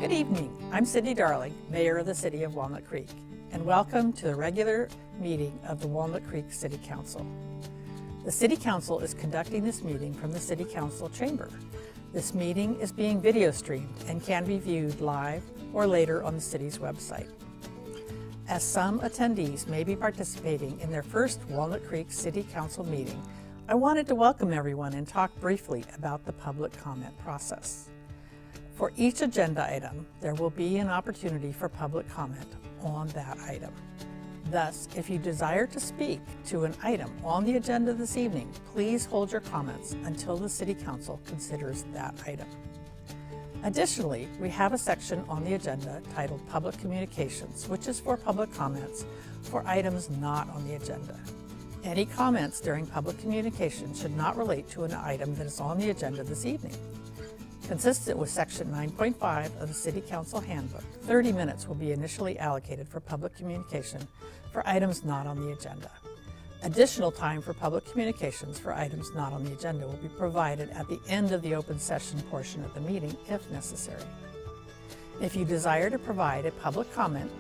Good evening. I'm Cindy Darling, Mayor of the City of Walnut Creek, and welcome to the regular meeting of the Walnut Creek City Council. The City Council is conducting this meeting from the City Council chamber. This meeting is being video streamed and can be viewed live or later on the city's website. As some attendees may be participating in their first Walnut Creek City Council meeting, I wanted to welcome everyone and talk briefly about the public comment process. For each agenda item, there will be an opportunity for public comment on that item. Thus, if you desire to speak to an item on the agenda this evening, please hold your comments until the City Council considers that item. Additionally, we have a section on the agenda titled Public Communications, which is for public comments for items not on the agenda. Any comments during public communication should not relate to an item that is on the agenda this evening. Consistent with Section 9.5 of the City Council Handbook, 30 minutes will be initially allocated for public communication for items not on the agenda. Additional time for public communications for items not on the agenda will be provided at the end of the open session portion of the meeting if necessary. If you desire to provide a public comment,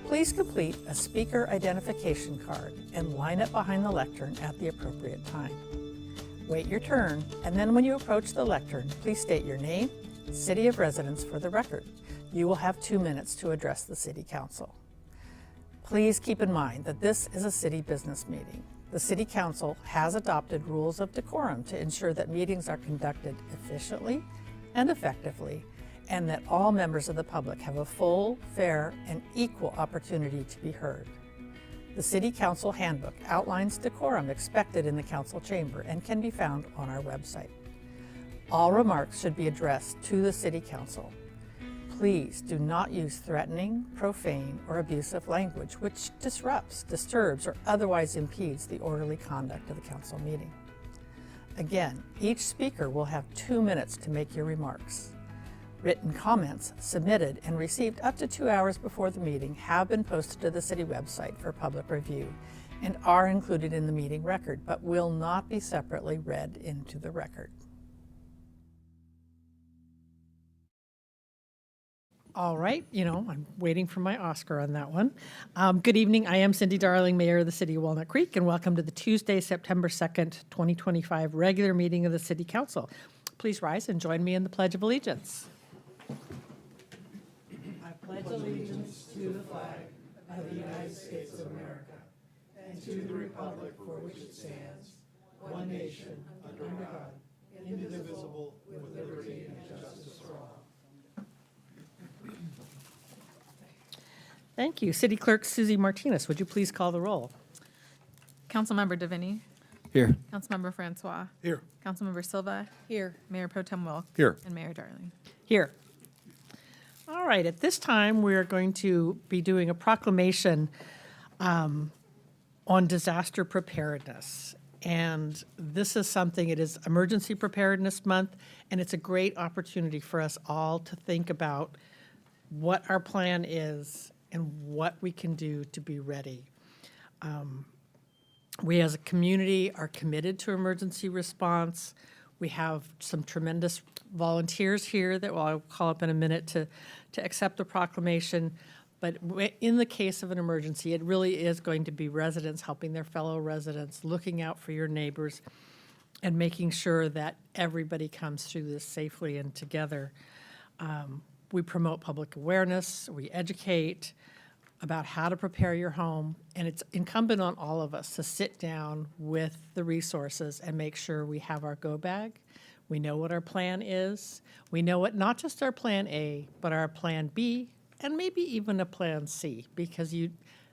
please complete a speaker identification card and line up behind the lectern at the appropriate time. Wait your turn, and then when you approach the lectern, please state your name, city of residence for the record. You will have 2 minutes to address the City Council. Please keep in mind that this is a city business meeting. The City Council has adopted rules of decorum to ensure that meetings are conducted efficiently and effectively, and that all members of the public have a full, fair, and equal opportunity to be heard. The City Council Handbook outlines decorum expected in the council chamber and can be found on our website. All remarks should be addressed to the City Council. Please do not use threatening, profane, or abusive language which disrupts, disturbs, or otherwise impedes the orderly conduct of the council meeting. Again, each speaker will have 2 minutes to make your remarks. Written comments submitted and received up to 2 hours before the meeting have been posted to the city website for public review and are included in the meeting record, but will not be separately read into the record. All right, I'm waiting for my Oscar on that one. Good evening, I am Cindy Darling, Mayor of the City of Walnut Creek, and welcome to the Tuesday, September 2nd, 2025 regular meeting of the City Council. Please rise and join me in the Pledge of Allegiance. I pledge allegiance to the flag of the United States of America and to the republic for which it stands, one nation, under God, indivisible, with liberty and justice for all. Thank you. City Clerk Susie Martinez, would you please call the roll? Councilmember Devaney. Here. Councilmember Francois. Here. Councilmember Silva. Here. Mayor Pro Tem Wilk. Here. And Mayor Darling. Here. All right, at this time, we're going to be doing a proclamation on disaster preparedness. And this is something, it is Emergency Preparedness Month, and it's a great opportunity for us all to think about what our plan is and what we can do to be ready. We as a community are committed to emergency response. We have some tremendous volunteers here that I'll call up in a minute to accept the proclamation. But in the case of an emergency, it really is going to be residents helping their fellow residents, looking out for your neighbors, and making sure that everybody comes through this safely and together. We promote public awareness, we educate about how to prepare your home, and it's incumbent on all of us to sit down with the resources and make sure we have our go bag. We know what our plan is. We know what, not just our plan A, but our plan B, and maybe even a plan C, because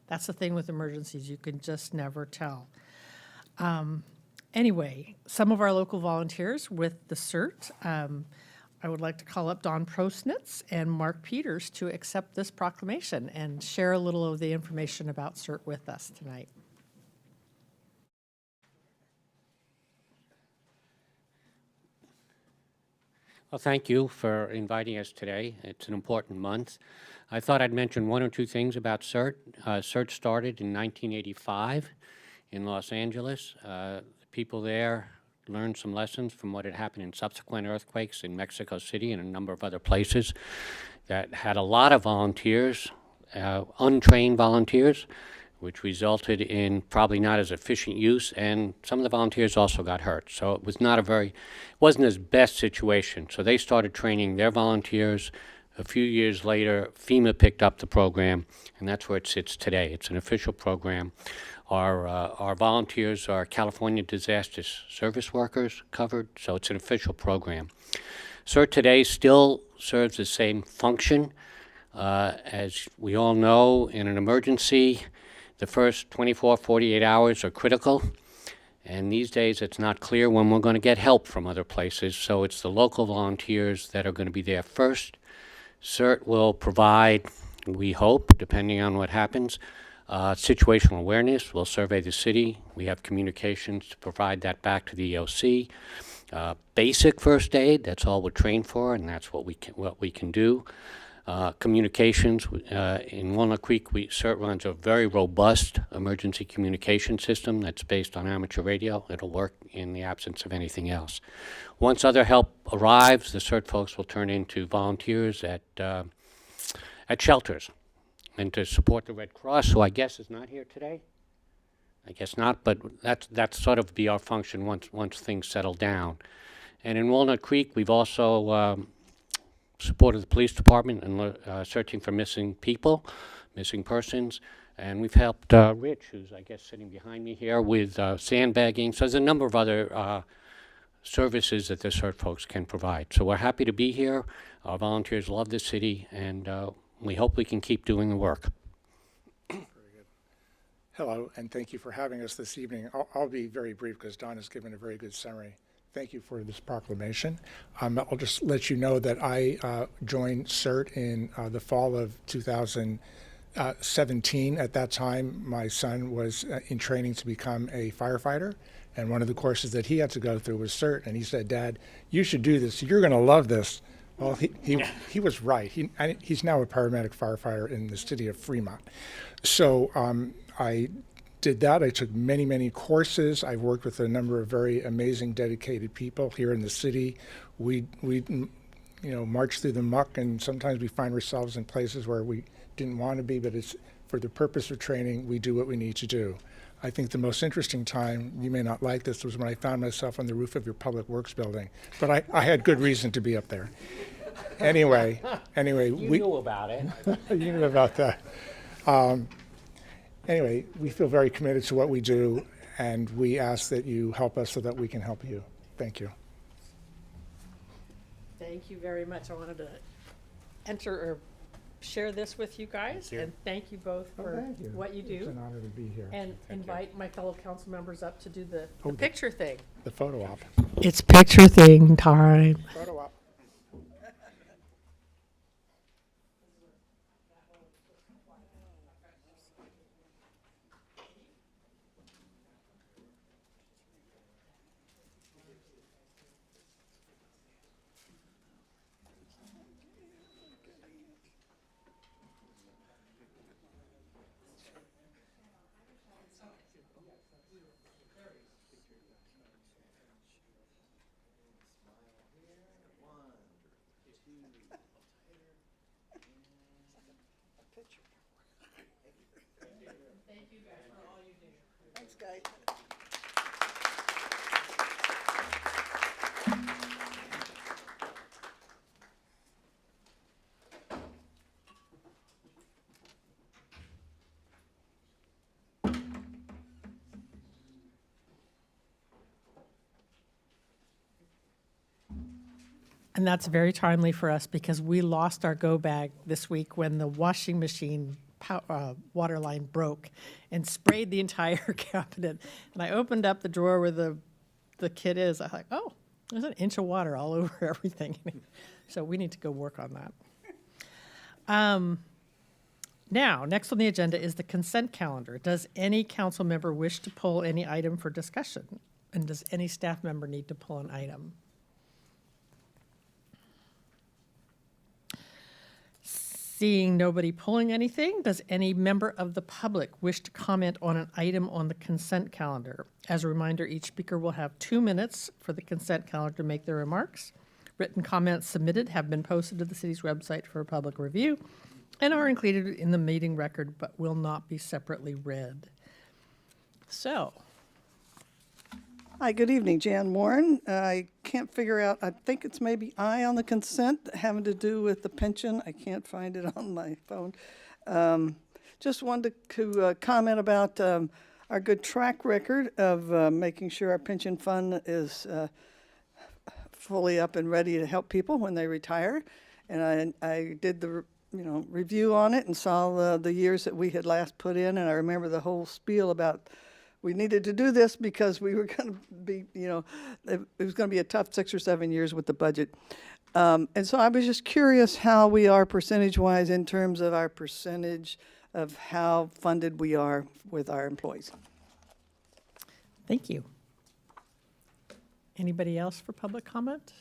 that's the thing with emergencies, you can just never tell. Anyway, some of our local volunteers with the CERT, I would like to call up Don Prosnitz and Mark Peters to accept this proclamation and share a little of the information about CERT with us tonight. Well, thank you for inviting us today. It's an important month. I thought I'd mention one or two things about CERT. CERT started in 1985 in Los Angeles. The people there learned some lessons from what had happened in subsequent earthquakes in Mexico City and a number of other places. that had a lot of volunteers, untrained volunteers, which resulted in probably not as efficient use, and some of the volunteers also got hurt. So it was not wasn't his best situation. So they started training their volunteers. A few years later, FEMA picked up the program, and that's where it sits today. It's an official program. Our volunteers are California Disaster Service Workers covered, so it's an official program. CERT today still serves the same function. As we all know, in an emergency, the first 24, 48 hours are critical. And these days, it's not clear when we're going to get help from other places, so it's the local volunteers that are going to be there first. CERT will provide, we hope, depending on what happens, situational awareness. We'll survey the city. We have communications to provide that back to the EOC. Basic first aid, that's all we're trained for, and that's what we can do. Communications, in Walnut Creek, CERT runs a very robust emergency communication system that's based on amateur radio. It'll work in the absence of anything else. Once other help arrives, the CERT folks will turn into volunteers at shelters, and to support the Red Cross, who I guess is not here today. I guess not, but that's sort of be our function once things settle down. And in Walnut Creek, we've also supported the police department in searching for missing people, missing persons, and we've helped Rich, who's I guess sitting behind me here, with sandbagging. So there's a number of other services that the CERT folks can provide. So we're happy to be here. Our volunteers love the city, and we hope we can keep doing the work. Hello, and thank you for having us this evening. I'll be very brief because Don has given a very good summary. Thank you for this proclamation. I'll just let you know that I joined CERT in the fall of 2017. At that time, my son was in training to become a firefighter, and one of the courses that he had to go through was CERT, and he said, "Dad, you should do this. You're going to love this." Well, he was right. He's now a paramedic firefighter in the city of Fremont. So I did that. I took many courses. I've worked with a number of very amazing, dedicated people here in the city. We march through the muck, and sometimes we find ourselves in places where we didn't want to be, but it's for the purpose of training, we do what we need to do. I think the most interesting time, you may not like this, was when I found myself on the roof of your public works building, but I had good reason to be up there. Anyway, You knew about it. you knew about that. Anyway, we feel very committed to what we do, and we ask that you help us so that we can help you. Thank you. Thank you very much. I wanted to share this with you guys, and thank you both for Thank you. what you It's do. an honor to be here. And invite my fellow council members up to do the Oh, picture thing. The photo op. It's picture thing time. Photo op. Thanks, guys. And that's very timely for us because we lost our go bag this week when the washing machine water line broke and sprayed the entire cabinet. And I opened up the drawer where the kit is. I was like, oh, there's an inch of water all over everything. So we need to go work on that. Now, next on the agenda is the consent calendar. Does any council member wish to pull any item for discussion? And does any staff member need to pull an item? Seeing nobody pulling anything, does any member of the public wish to comment on an item on the consent calendar? As a reminder, each speaker will have 2 minutes for the consent calendar to make their remarks. Written comments submitted have been posted to the city's website for public review and are included in the meeting record but will not be separately read. So, Hi, good evening, Jan Warren. I can't figure out, I think it's maybe I on the consent having to do with the pension. I can't find it on my phone. Just wanted to comment about our good track record of making sure our pension fund is fully up and ready to help people when they retire. And I did the review on it and saw the years that we had last put in, and I remember the whole spiel about we needed to do this because we were going to be, it was going to be a tough 6 or 7 years with the budget. And so I was just curious how we are percentage-wise in terms of our percentage of how funded we are with our employees. thank you. Anybody else for public comment?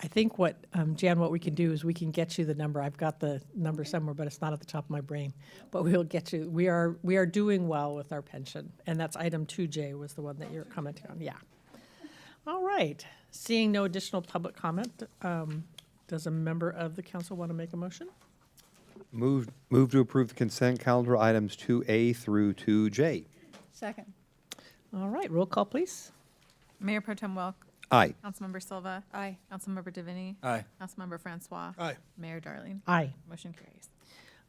I think what, Jan, what we can do is we can get you the number. I've got the number somewhere, but it's not at the top of my brain. But we'll get you, we are doing well with our pension. And that's item 2J was the one that you're commenting on, yeah. All right, seeing no additional public comment, does a member of the council want to make a motion? Move to approve the consent calendar items 2A through 2J. Second. All right, roll call, please. Mayor Pro Tem Wilk. Aye. Councilmember Silva. Aye. Councilmember DeVinny. Aye. Councilmember Francois. Aye. Mayor Darling. Aye. Motion carries.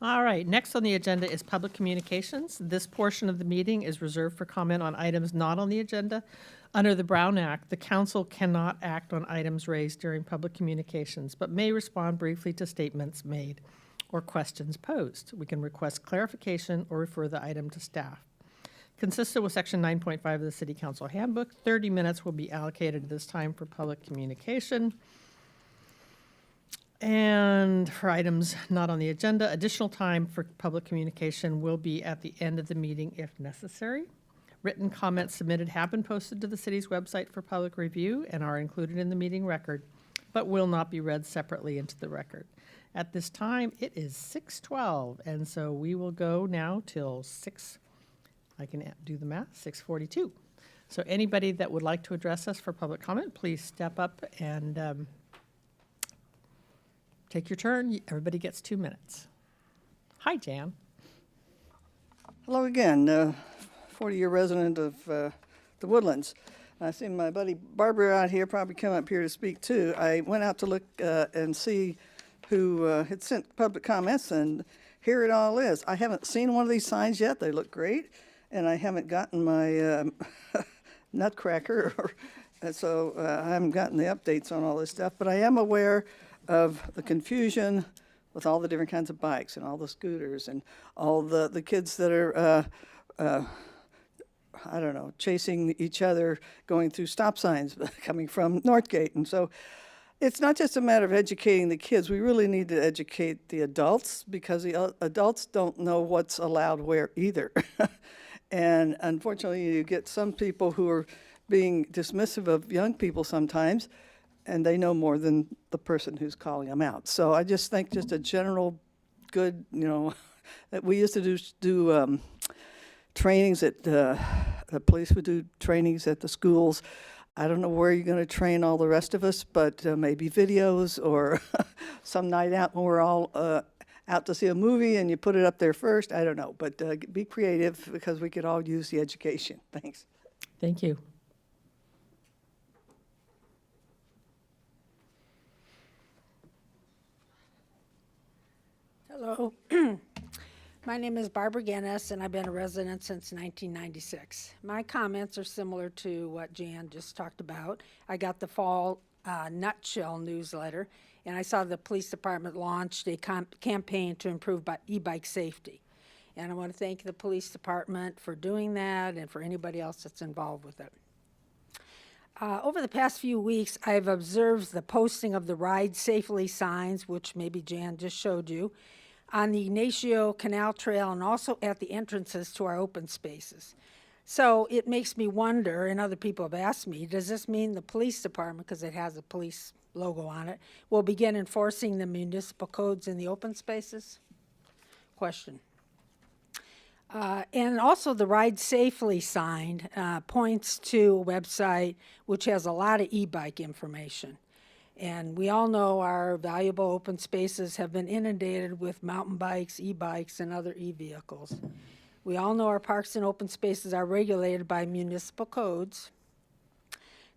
All right, next on the agenda is public communications. This portion of the meeting is reserved for comment on items not on the agenda. Under the Brown Act, the council cannot act on items raised during public communications, but may respond briefly to statements made or questions posed. We can request clarification or refer the item to staff. Consistent with Section 9.5 of the City Council Handbook, 30 minutes will be allocated this time for public communication. And for items not on the agenda, additional time for public communication will be at the end of the meeting if necessary. Written comments submitted have been posted to the city's website for public review and are included in the meeting record, but will not be read separately into the record. At this time, it is 6:12, and so we will go now till 6:42. So anybody that would like to address us for public comment, please step up and take your turn. Everybody gets 2 minutes. Hi, Jan. Hello again, 40-year resident of the Woodlands. I see my buddy Barbara out here, probably come up here to speak too. I went out to look and see who had sent public comments, and here it all is. I haven't seen one of these signs yet. They look great, and I haven't gotten my nutcracker, and so I haven't gotten the updates on all this stuff. But I am aware of the confusion with all the different kinds of bikes and all the scooters and all the kids that are, I don't know, chasing each other, going through stop signs coming from Northgate. And so it's not just a matter of educating the kids. We really need to educate the adults because the adults don't know what's allowed where either. And unfortunately, you get some people who are being dismissive of young people sometimes, and they know more than the person who's calling them out. So I just think just a general good, that we used to do trainings at, the police would do trainings at the schools. I don't know where you're going to train all the rest of us, but maybe videos or some night out when we're all out to see a movie and you put it up there first. I don't know, but be creative because we could all use the education. Thanks. Thank you. Hello. My name is Barbara Guinness, and I've been a resident since 1996. My comments are similar to what Jan just talked about. I got the fall Nutshell newsletter, and I saw the police department launched a campaign to improve e-bike safety. And I want to thank the police department for doing that and for anybody else that's involved with it. Over the past few weeks, I've observed the posting of the Ride Safely signs, which maybe Jan just showed you, on the Ignacio Canal Trail and also at the entrances to our open spaces. So it makes me wonder, and other people have asked me, does this mean the police department, because it has a police logo on it, will begin enforcing the municipal codes in the open spaces? Question. And also the Ride Safely sign points to a website which has a lot of e-bike information. And we all know our valuable open spaces have been inundated with mountain bikes, e-bikes, and other e-vehicles. We all know our parks and open spaces are regulated by municipal codes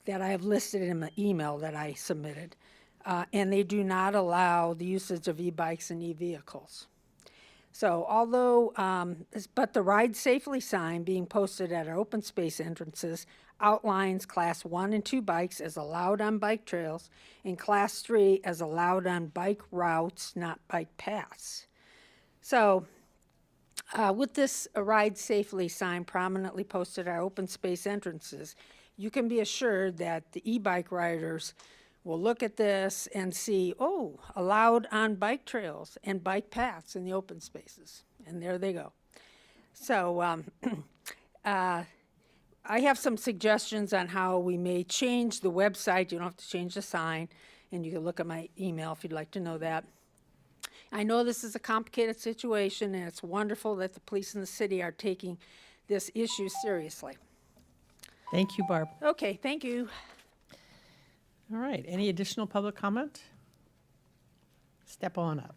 that I have listed in the email that I submitted. And they do not allow the usage of e-bikes and e-vehicles. So but the Ride Safely sign being posted at our open space entrances outlines Class 1 and 2 bikes as allowed on bike trails and Class 3 as allowed on bike routes, not bike paths. So with this Ride Safely sign prominently posted at our open space entrances, you can be assured that the e-bike riders will look at this and see, oh, allowed on bike trails and bike paths in the open spaces. And there they go. So I have some suggestions on how we may change the website. You don't have to change the sign. And you can look at my email if you'd like to know that. I know this is a complicated situation, and it's wonderful that the police in the city are taking this issue seriously. Thank you, Barb. Okay, thank you. All right, any additional public comment? Step on up.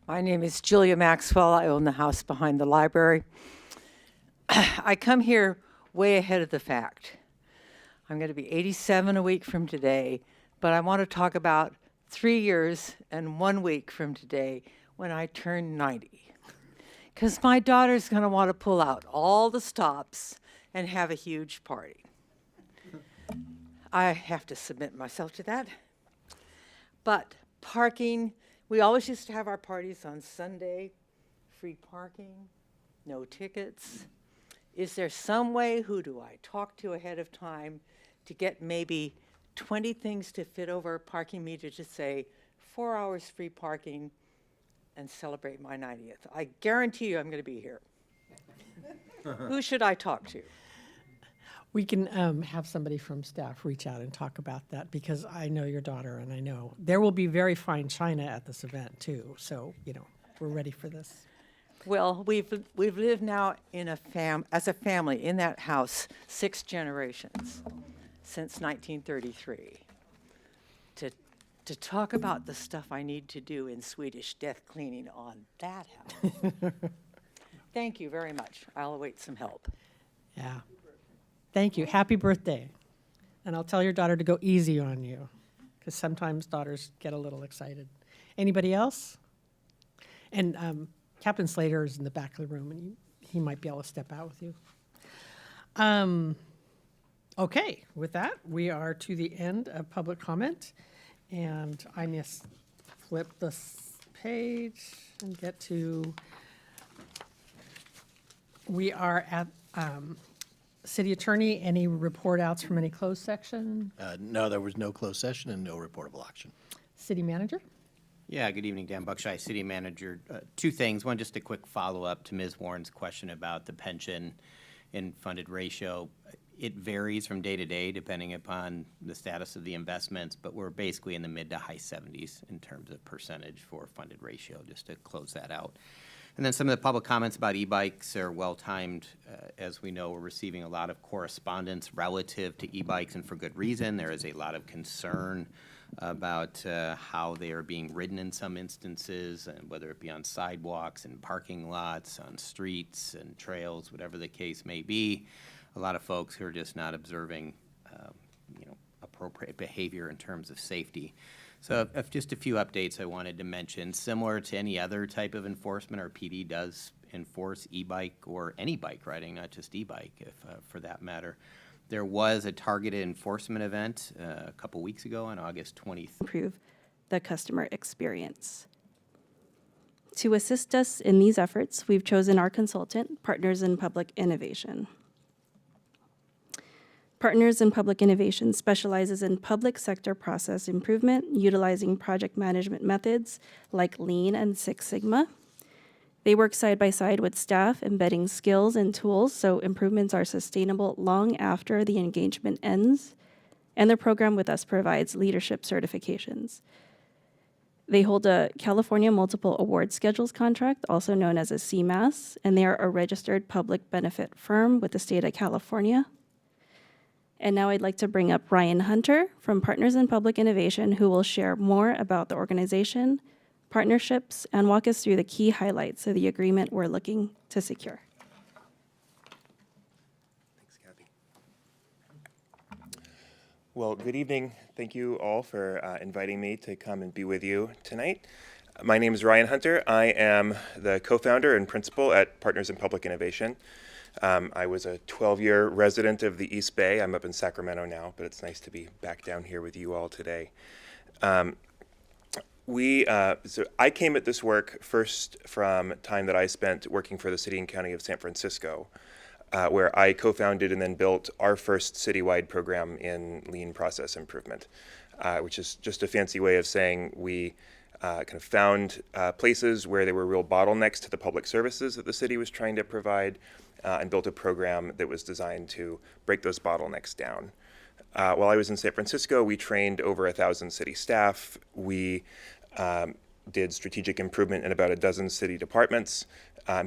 My name is Julia Maxwell. I own the house behind the library. I come here way ahead of the fact. I'm going to be 87 a week from today, but I want to talk about 3 years and 1 week from today when I turn 90. Because my daughter's going to want to pull out all the stops and have a huge party. I have to submit myself to that. But parking, we always used to have our parties on Sunday, free parking, no tickets. Is there some way, who do I talk to ahead of time to get maybe 20 things to fit over a parking meter to say 4 hours free parking and celebrate my 90th? I guarantee you I'm going to be here. Who should I talk to? We can have somebody from staff reach out and talk about that because I know your daughter and I know there will be very fine china at this event too. So, we're ready for this. Well, we've lived now in as a family in that house 6 generations since 1933. To talk about the stuff I need to do in Swedish death cleaning on that house. Thank you very much. I'll await some help. Yeah. Thank you. Happy birthday. And I'll tell your daughter to go easy on you because sometimes daughters get a little excited. Anybody else? And Captain Slater is in the back of the room, and he might be able to step out with you. Okay, with that, we are to the end of public comment. And I must flip this page and get to, we are at City Attorney. Any report outs from any closed section? No, there was no closed session and no reportable action. City Manager? Yeah, good evening, Dan Buckshire, City Manager. 2 things. One, just a quick follow-up to Ms. Warren's question about the pension and funded ratio. It varies from day to day depending upon the status of the investments, but we're basically in the mid to high 70s in terms of percentage for funded ratio, just to close that out. And then some of the public comments about e-bikes are well-timed. As we know, we're receiving a lot of correspondence relative to e-bikes, and for good reason. There is a lot of concern about how they are being ridden in some instances, and whether it be on sidewalks and parking lots, on streets and trails, whatever the case may be. A lot of folks who are just not observing, appropriate behavior in terms of safety. So just a few updates I wanted to mention. Similar to any other type of enforcement, our PD does enforce e-bike or any bike riding, not just e-bike, for that matter. There was a targeted enforcement event a couple weeks ago on August 23rd. Improve the customer experience. To assist us in these efforts, we've chosen our consultant, Partners in Public Innovation. Partners in Public Innovation specializes in public sector process improvement, utilizing project management methods like Lean and Six Sigma. They work side by side with staff, embedding skills and tools so improvements are sustainable long after the engagement ends. and their program with us provides leadership certifications. They hold a California Multiple Award Schedules contract, also known as a CMAS, and they are a registered public benefit firm with the state of California. And now I'd like to bring up Ryan Hunter from Partners in Public Innovation, who will share more about the organization, partnerships, and walk us through the key highlights of the agreement we're looking to secure. Thanks, Kathy. Well, good evening. Thank you all for inviting me to come and be with you tonight. My name is Ryan Hunter. I am the co-founder and principal at Partners in Public Innovation. I was a 12-year resident of the East Bay. I'm up in Sacramento now, but it's nice to be back down here with you all today. So I came at this work first from time that I spent working for the City and County of San Francisco, where I co-founded and then built our first citywide program in lean process improvement, which is just a fancy way of saying we kind of found places where there were real bottlenecks to the public services that the city was trying to provide, and built a program that was designed to break those bottlenecks down. While I was in San Francisco, we trained over 1,000 city staff. We did strategic improvement in about a dozen city departments,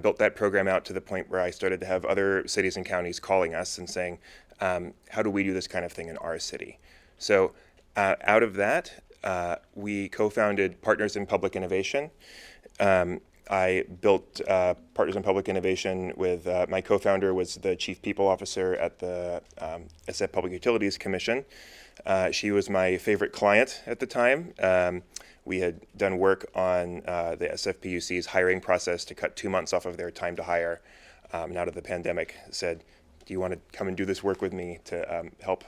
built that program out to the point where I started to have other cities and counties calling us and saying, how do we do this kind of thing in our city? So out of that, we co-founded Partners in Public Innovation. I built Partners in Public Innovation with my co-founder was the chief people officer at the SF Public Utilities Commission. She was my favorite client at the time. We had done work on the SFPUC's hiring process to cut 2 months off of their time to hire. And out of the pandemic, said, do you want to come and do this work with me to help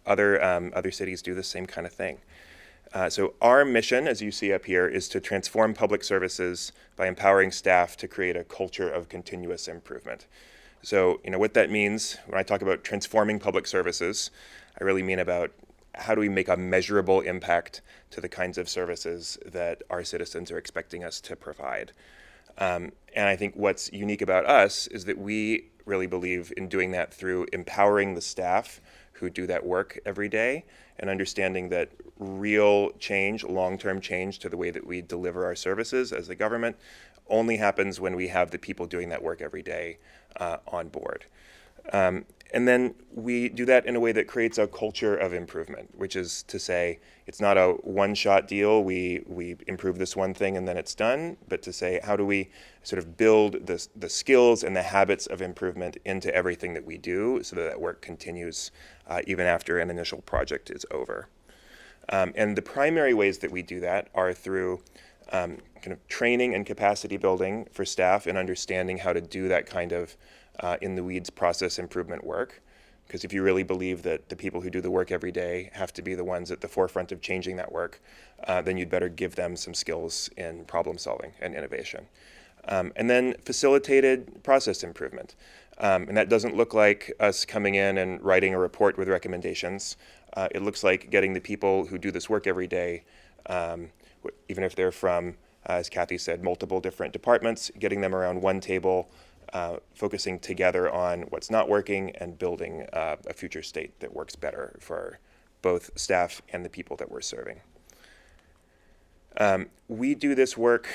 other cities do the same kind of thing? So our mission, as you see up here, is to transform public services by empowering staff to create a culture of continuous improvement. So, what that means when I talk about transforming public services, I really mean about how do we make a measurable impact to the kinds of services that our citizens are expecting us to provide. And I think what's unique about us is that we really believe in doing that through empowering the staff who do that work every day and understanding that real change, long-term change to the way that we deliver our services as the government only happens when we have the people doing that work every day on board. And then we do that in a way that creates a culture of improvement, which is to say it's not a one-shot deal, we improve this one thing and then it's done, but to say how do we sort of build the skills and the habits of improvement into everything that we do so that that work continues even after an initial project is over. And the primary ways that we do that are through kind of training and capacity building for staff and understanding how to do that kind of in-the-weeds process improvement work. Because if you really believe that the people who do the work every day have to be the ones at the forefront of changing that work, then you'd better give them some skills in problem solving and innovation. And then facilitated process improvement. And that doesn't look like us coming in and writing a report with recommendations. It looks like getting the people who do this work every day, even if they're from, as Kathy said, multiple different departments, getting them around one table, focusing together on what's not working and building a future state that works better for both staff and the people that we're serving. We do this work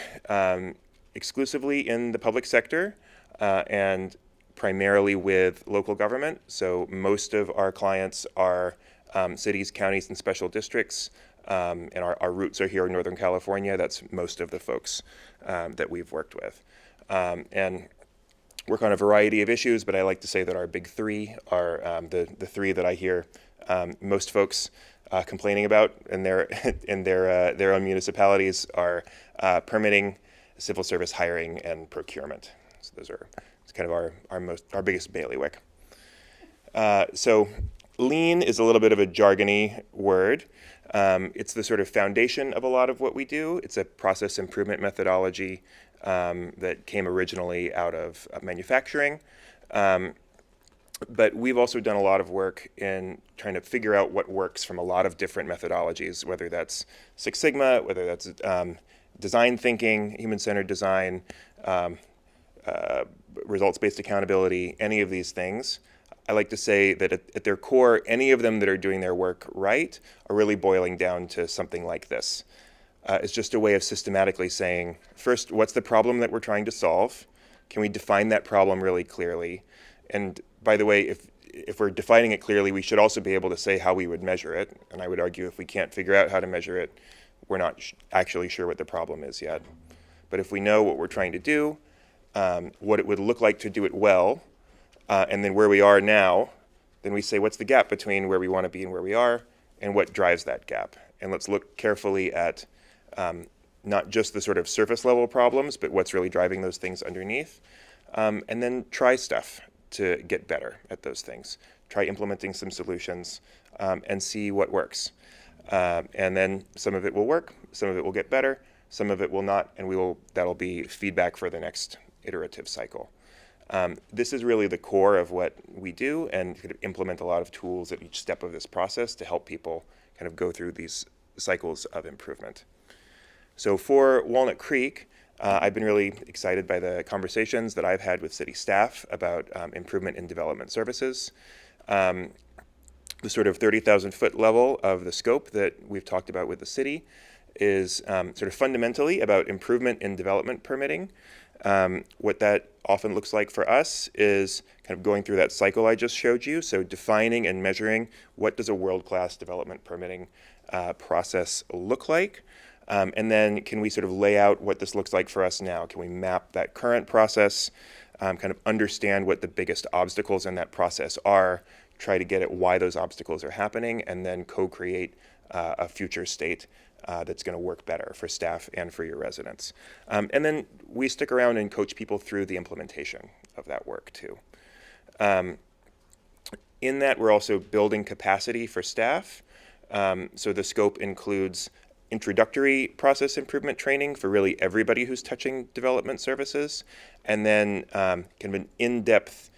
exclusively in the public sector and primarily with local government. So most of our clients are cities, counties, and special districts. And our roots are here in Northern California. That's most of the folks that we've worked with. And work on a variety of issues, but I like to say that our big three are the three that I hear most folks complaining about in their own municipalities are permitting, civil service hiring, and procurement. So those are kind of our biggest bailiwick. So lean is a little bit of a jargony word. It's the sort of foundation of a lot of what we do. It's a process improvement methodology that came originally out of manufacturing. But we've also done a lot of work in trying to figure out what works from a lot of different methodologies, whether that's Six Sigma, whether that's design thinking, human-centered design, results-based accountability, any of these things. I like to say that at their core, any of them that are doing their work right are really boiling down to something like this. It's just a way of systematically saying, first, what's the problem that we're trying to solve? Can we define that problem really clearly? And by the way, if we're defining it clearly, we should also be able to say how we would measure it. And I would argue if we can't figure out how to measure it, we're not actually sure what the problem is yet. But if we know what we're trying to do, what it would look like to do it well, and then where we are now, then we say, what's the gap between where we want to be and where we are, and what drives that gap? And let's look carefully at not just the sort of surface level problems, but what's really driving those things underneath. And then try stuff to get better at those things. Try implementing some solutions and see what works. And then some of it will work, some of it will get better, some of it will not, and that'll be feedback for the next iterative cycle. This is really the core of what we do, and kind of implement a lot of tools at each step of this process to help people kind of go through these cycles of improvement. So for Walnut Creek, I've been really excited by the conversations that I've had with city staff about improvement in development services. The sort of 30,000 foot level of the scope that we've talked about with the city is sort of fundamentally about improvement in development permitting. What that often looks like for us is kind of going through that cycle I just showed you. So defining and measuring what does a world-class development permitting process look like. And then can we sort of lay out what this looks like for us now? Can we map that current process, kind of understand what the biggest obstacles in that process are, try to get at why those obstacles are happening, and then co-create a future state that's going to work better for staff and for your residents. And then we stick around and coach people through the implementation of that work too. In that, we're also building capacity for staff. So the scope includes introductory process improvement training for really everybody who's touching development services, and then kind of an in-depth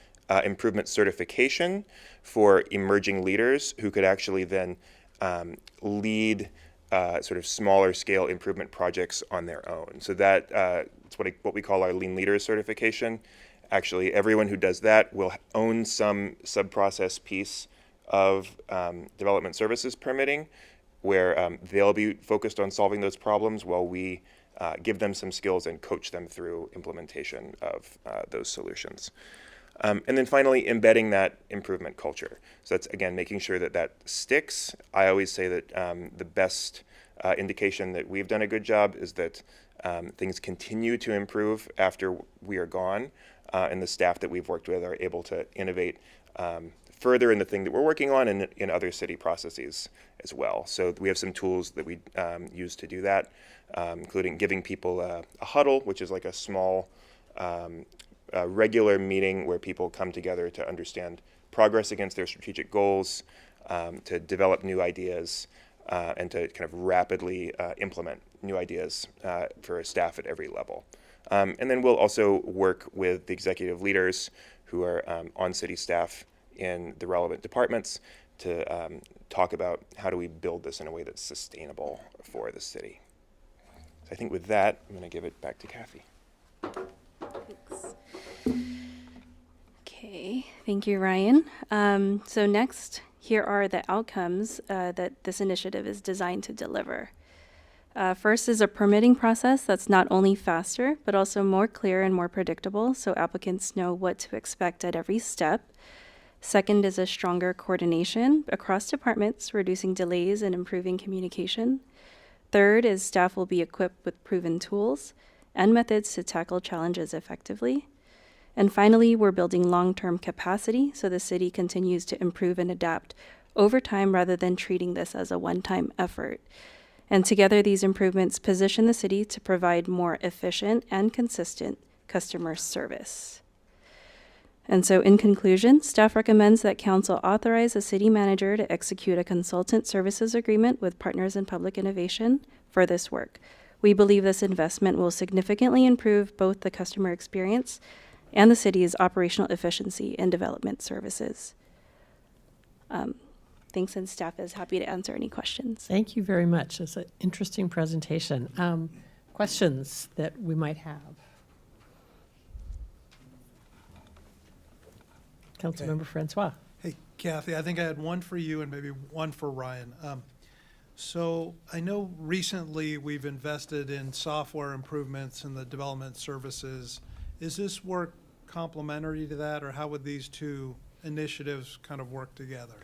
improvement certification for emerging leaders who could actually then lead sort of smaller scale improvement projects on their own. So that's what we call our Lean Leaders certification. Actually, everyone who does that will own some sub-process piece of development services permitting, where they'll be focused on solving those problems while we give them some skills and coach them through implementation of those solutions. And then finally, embedding that improvement culture. So that's, again, making sure that that sticks. I always say that the best indication that we've done a good job is that things continue to improve after we are gone, and the staff that we've worked with are able to innovate further in the thing that we're working on and in other city processes as well. So we have some tools that we use to do that, including giving people a huddle, which is like a small regular meeting where people come together to understand progress against their strategic goals, to develop new ideas, and to kind of rapidly implement new ideas for staff at every level. And then we'll also work with the executive leaders who are on city staff in the relevant departments to talk about how do we build this in a way that's sustainable for the city. So I think with that, I'm going to give it back to Kathy. Thanks. Okay, thank you, Ryan. So next, here are the outcomes that this initiative is designed to deliver. First is a permitting process that's not only faster, but also more clear and more predictable, so applicants know what to expect at every step. Second is a stronger coordination across departments, reducing delays and improving communication. Third is staff will be equipped with proven tools and methods to tackle challenges effectively. And finally, we're building long-term capacity so the city continues to improve and adapt over time rather than treating this as a one-time effort. And together, these improvements position the city to provide more efficient and consistent customer service. And so in conclusion, staff recommends that council authorize a city manager to execute a consultant services agreement with Partners in Public Innovation for this work. We believe this investment will significantly improve both the customer experience and the city's operational efficiency in development services. Thanks, and staff is happy to answer any questions. Thank you very much. It's an interesting presentation. Questions that we might have? Councilmember Francois. Hey, Kathy, I think I had one for you and maybe one for Ryan. So I know recently we've invested in software improvements in the development services. Is this work complementary to that, or how would these two initiatives kind of work together?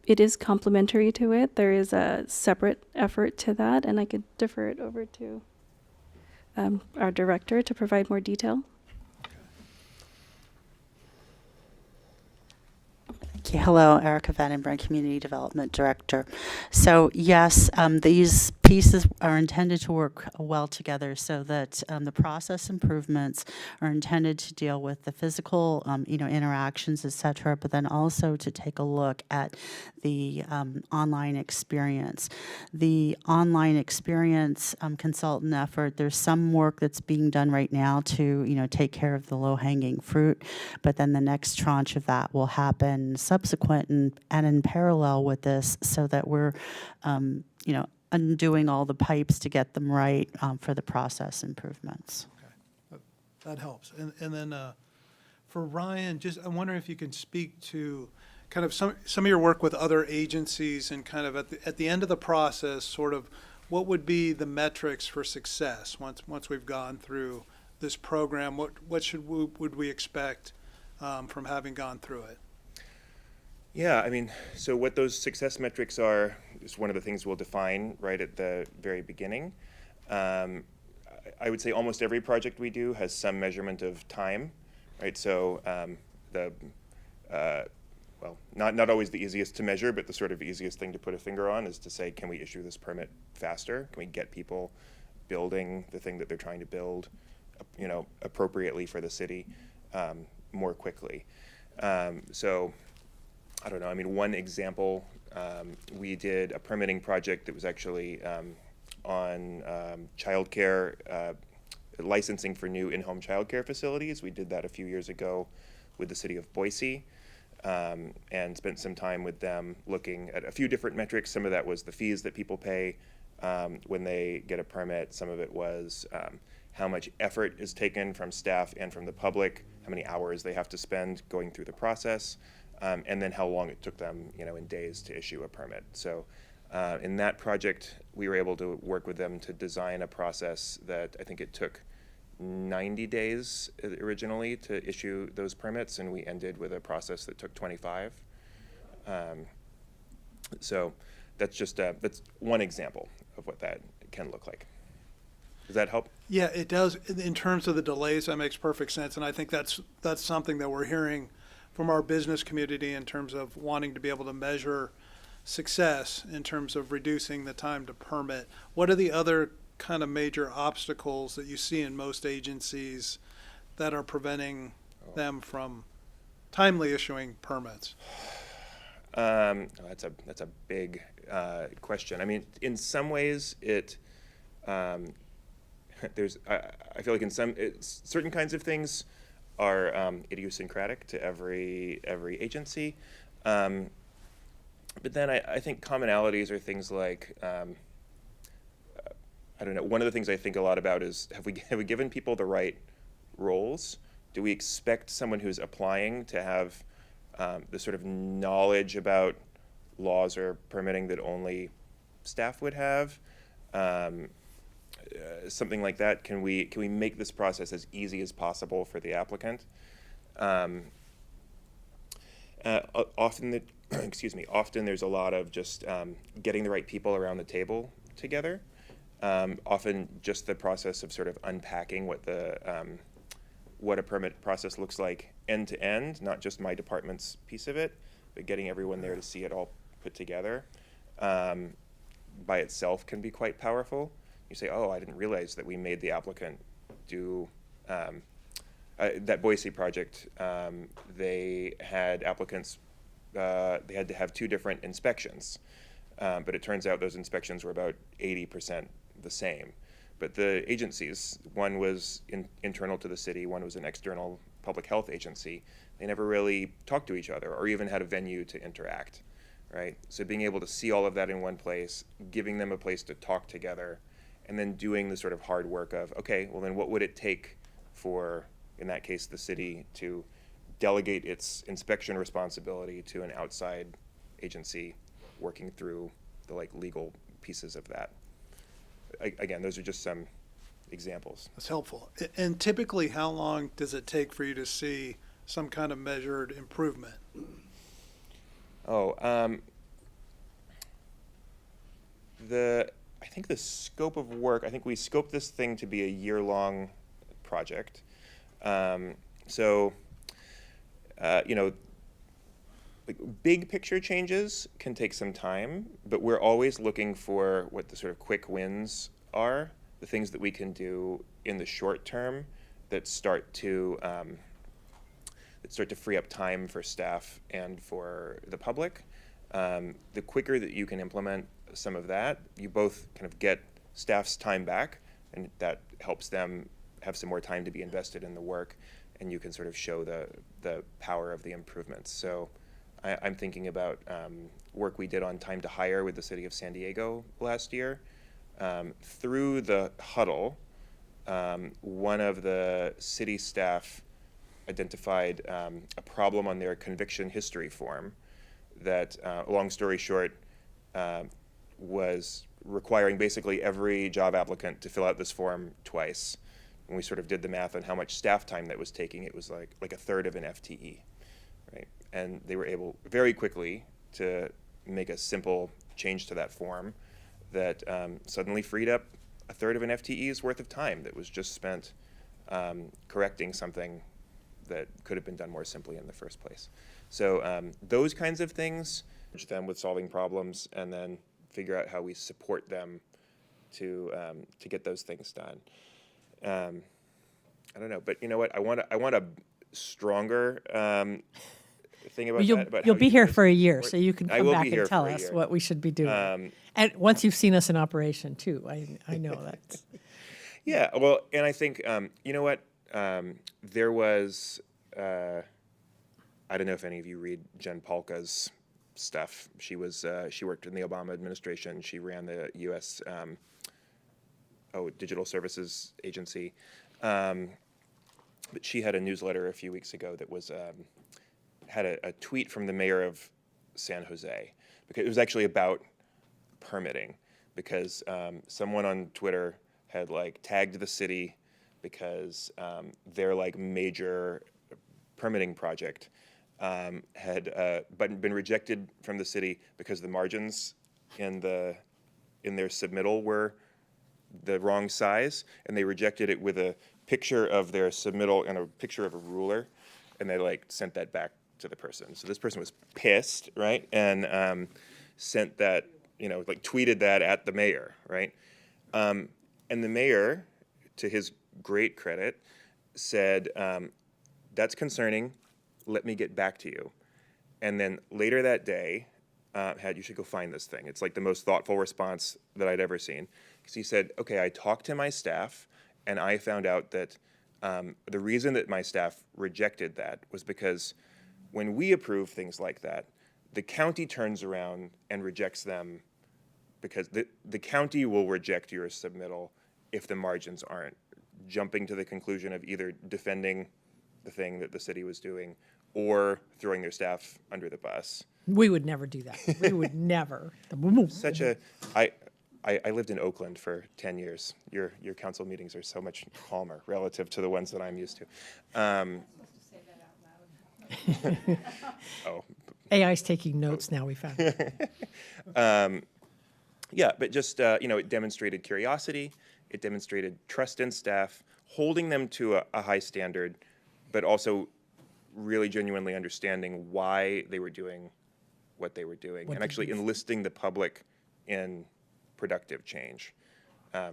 It is complementary to it. There is a separate effort to that, and I could defer it over to our director to provide more detail. Okay, hello, Erica Vandenbrand, Community Development Director. So yes, these pieces are intended to work well together so that the process improvements are intended to deal with the physical, interactions, et cetera, but then also to take a look at the online experience. The online experience consultant effort, there's some work that's being done right now to, take care of the low-hanging fruit, but then the next tranche of that will happen subsequent and in parallel with this so that we're, undoing all the pipes to get them right for the process improvements. Okay, that helps. And then for Ryan, I'm wondering if you can speak to kind of some of your work with other agencies and kind of at the end of the process, sort of what would be the metrics for success once we've gone through this program? What would we expect from having gone through it? Yeah, I mean, so what those success metrics are is one of the things we'll define right at the very beginning. I would say almost every project we do has some measurement of time, right? So not always the easiest to measure, but the sort of easiest thing to put a finger on is to say, can we issue this permit faster? Can we get people building the thing that they're trying to build, appropriately for the city more quickly? So I don't know. I mean, one example, we did a permitting project that was actually on childcare, licensing for new in-home childcare facilities. We did that a few years ago with the city of Boise, and spent some time with them looking at a few different metrics. Some of that was the fees that people pay when they get a permit. Some of it was how much effort is taken from staff and from the public, how many hours they have to spend going through the process. And then how long it took them, in days to issue a permit. So in that project, we were able to work with them to design a process that I think it took 90 days originally to issue those permits, and we ended with a process that took 25. So that's one example of what that can look like. Does that help? Yeah, it does. In terms of the delays, that makes perfect sense, and I think that's something that we're hearing from our business community in terms of wanting to be able to measure success in terms of reducing the time to permit. What are the other kind of major obstacles that you see in most agencies that are preventing them from timely issuing permits? That's a big question. I mean, in some ways, I feel like in certain kinds of things are idiosyncratic to every agency. But then I think commonalities are things like, I don't know, one of the things I think a lot about is, have we given people the right roles? Do we expect someone who's applying to have the sort of knowledge about laws or permitting that only staff would have? Something like that. Can we make this process as easy as possible for the applicant? Often there's a lot of just getting the right people around the table together. Often just the process of sort of unpacking what a permit process looks like end to end, not just my department's piece of it, but getting everyone there to see it all put together by itself can be quite powerful. You say, oh, I didn't realize that we made the applicant do that Boise project. They had applicants, they had to have 2 different inspections, but it turns out those inspections were about 80% the same. But the agencies, one was internal to the city, one was an external public health agency. They never really talked to each other or even had a venue to interact, right? So being able to see all of that in one place, giving them a place to talk together, and then doing the sort of hard work of, okay, well then what would it take for, in that case, the city to delegate its inspection responsibility to an outside agency working through the legal pieces of that. Again, those are just some examples. That's helpful. And typically, how long does it take for you to see some kind of measured improvement? I think the scope of work, I think we scoped this thing to be a year-long project. Big picture changes can take some time, but we're always looking for what the sort of quick wins are, the things that we can do in the short term that start to free up time for staff and for the public. The quicker that you can implement some of that, you both kind of get staff's time back, and that helps them have some more time to be invested in the work, and you can sort of show the power of the improvements. So I'm thinking about work we did on time to hire with the city of San Diego last year. Through the huddle, one of the city staff identified a problem on their conviction history form that, long story short, was requiring basically every job applicant to fill out this form twice. When we sort of did the math on how much staff time that was taking, it was like a third of an FTE, right? And they were able very quickly to make a simple change to that form that suddenly freed up a third of an FTE's worth of time that was just spent correcting something that could have been done more simply in the first place. So those kinds of things, them with solving problems, and then figure out how we support them to get those things done. I don't know, but you know what? I want a stronger thing about that. About you'll how be you here guys for a year, work. so you can I come will back be here and tell for a us year. what we should be doing. And once you've seen us in operation too, I know that. Yeah, well, and I think, you know what, there was, I don't know if any of you read Jen Paulka's stuff. She worked in the Obama administration. She ran the U.S. Digital Services Agency. But she had a newsletter a few weeks ago that was, had a tweet from the mayor of San Jose, because it was actually about permitting, because someone on Twitter had tagged the city because their major permitting project had been rejected from the city because the margins in their submittal were the wrong size, and they rejected it with a picture of their submittal and a picture of a ruler, and they sent that back to the person. So this person was pissed, right, and sent that, tweeted that at the mayor, right, and the mayor, to his great credit, said, "That's concerning. Let me get back to you." And then later that day, you should go find this thing. It's the most thoughtful response that I'd ever seen. Because he said, "Okay, I talked to my staff, and I found out that the reason that my staff rejected that was because when we approve things like that, the county turns around and rejects them, because the county will reject your submittal if the margins aren't, jumping to the conclusion of either defending the thing that the city was doing or throwing their staff under the bus." We would never do that. We would never. I lived in Oakland for 10 years. Your council meetings are so much calmer relative to the ones that I'm used to. AI's taking notes now, we found. Yeah, but just, it demonstrated curiosity. It demonstrated trust in staff, holding them to a high standard, but also really genuinely understanding why they were doing what they were doing, and actually enlisting the public in productive change. I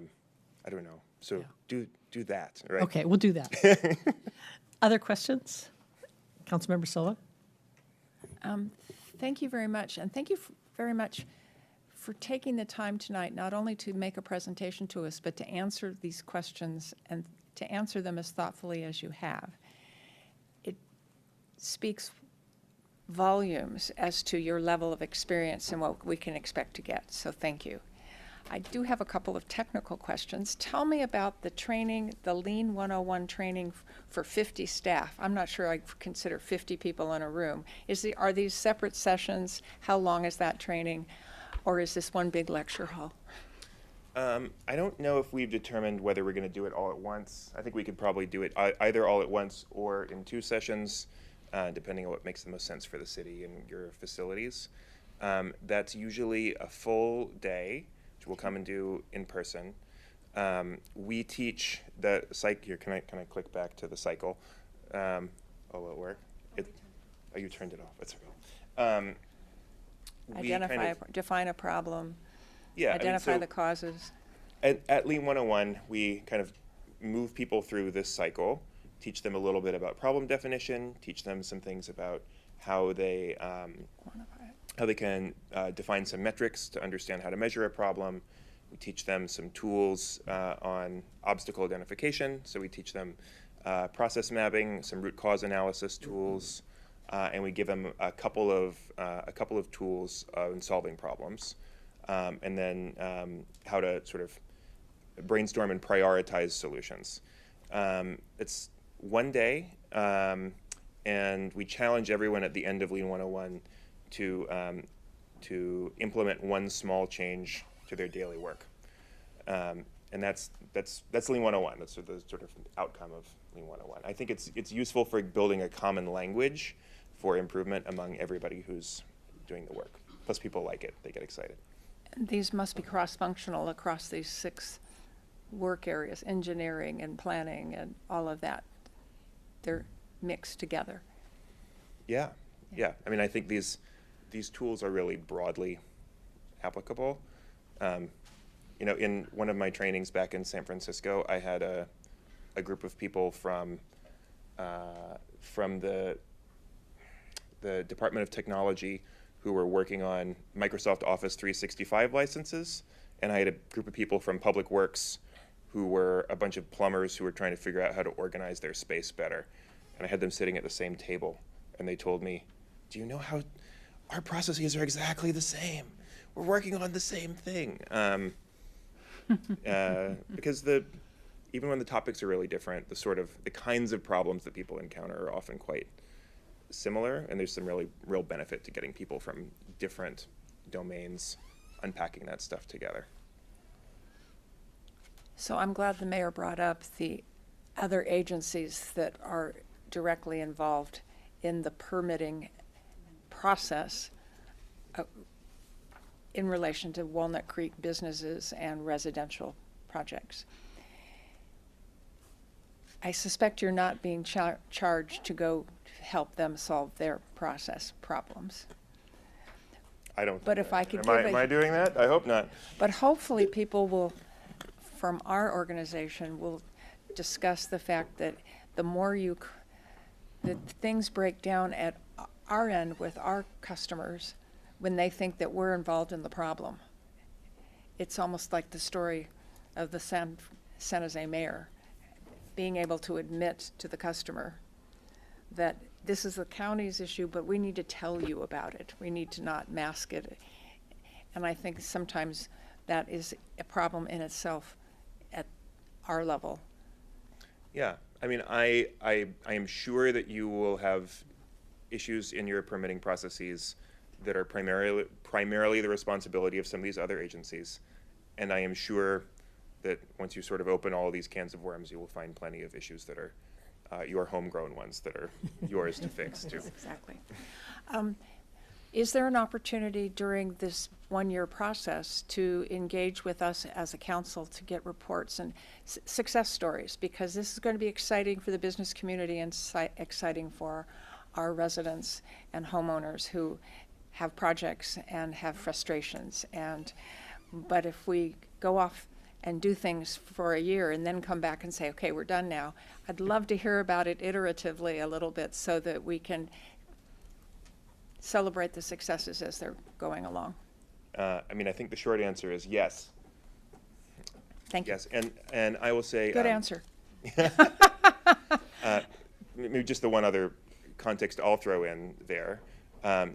don't know. So do that, right? Okay, we'll do that. Other questions? Councilmember Silva? Thank you very much, and thank you very much for taking the time tonight, not only to make a presentation to us, but to answer these questions and to answer them as thoughtfully as you have. It speaks volumes as to your level of experience and what we can expect to get, so thank you. I do have a couple of technical questions. Tell me about the training, the Lean 101 training for 50 staff. I'm not sure I consider 50 people in a room. Are these separate sessions? How long is that training? Or is this one big lecture hall? I don't know if we've determined whether we're going to do it all at once. I think we could probably do it either all at once or in 2 sessions, depending on what makes the most sense for the city and your facilities. That's usually a full day, which we'll come and do in person. We teach the cycle. Here, can I click back to the cycle? Will it work? Oh, you turned it off. That's okay. Define a problem. Yeah, Identify the causes. At Lean 101, we kind of move people through this cycle, teach them a little bit about problem definition, teach them some things about how they can define some metrics to understand how to measure a problem. We teach them some tools on obstacle identification. So we teach them process mapping, some root cause analysis tools, and we give them a couple of tools in solving problems. And then how to sort of brainstorm and prioritize solutions. It's one day, and we challenge everyone at the end of Lean 101 to implement one small change to their daily work. And that's Lean 101. That's the sort of outcome of Lean 101. I think it's useful for building a common language for improvement among everybody who's doing the work. Plus people like it, they get excited. These must be cross-functional across these 6 work areas, engineering and planning and all of that. They're mixed together. Yeah. I mean, I think these tools are really broadly applicable. In one of my trainings back in San Francisco, I had a group of people from the Department of Technology who were working on Microsoft Office 365 licenses, and I had a group of people from Public Works who were a bunch of plumbers who were trying to figure out how to organize their space better. And I had them sitting at the same table, and they told me, do you know how our processes are exactly the same? We're working on the same thing. Because even when the topics are really different, the kinds of problems that people encounter are often quite similar, and there's some real benefit to getting people from different domains unpacking that stuff together. So I'm glad the mayor brought up the other agencies that are directly involved in the permitting process in relation to Walnut Creek businesses and residential projects. I suspect you're not being charged to go help them solve their process problems. I don't. But if I could am I doing that? I hope not. But hopefully people will, from our organization, will discuss the fact that the more that things break down at our end with our customers when they think that we're involved in the problem. It's almost like the story of the San Jose mayor being able to admit to the customer that this is the county's issue, but we need to tell you about it. We need to not mask it. And I think sometimes that is a problem in itself at our level. Yeah, I mean, I am sure that you will have issues in your permitting processes that are primarily the responsibility of some of these other agencies. And I am sure that once you sort of open all of these cans of worms, you will find plenty of issues that are your homegrown ones that are yours to fix too. Exactly. Is there an opportunity during this one-year process to engage with us as a council to get reports and success stories? Because this is going to be exciting for the business community and exciting for our residents and homeowners who have projects and have frustrations. But if we go off and do things for a year and then come back and say, okay, we're done now, I'd love to hear about it iteratively a little bit so that we can celebrate the successes as they're going along. I mean, I think the short answer is yes. Thank you. Yes, and I will say. Good answer. Maybe just the one other context I'll throw in there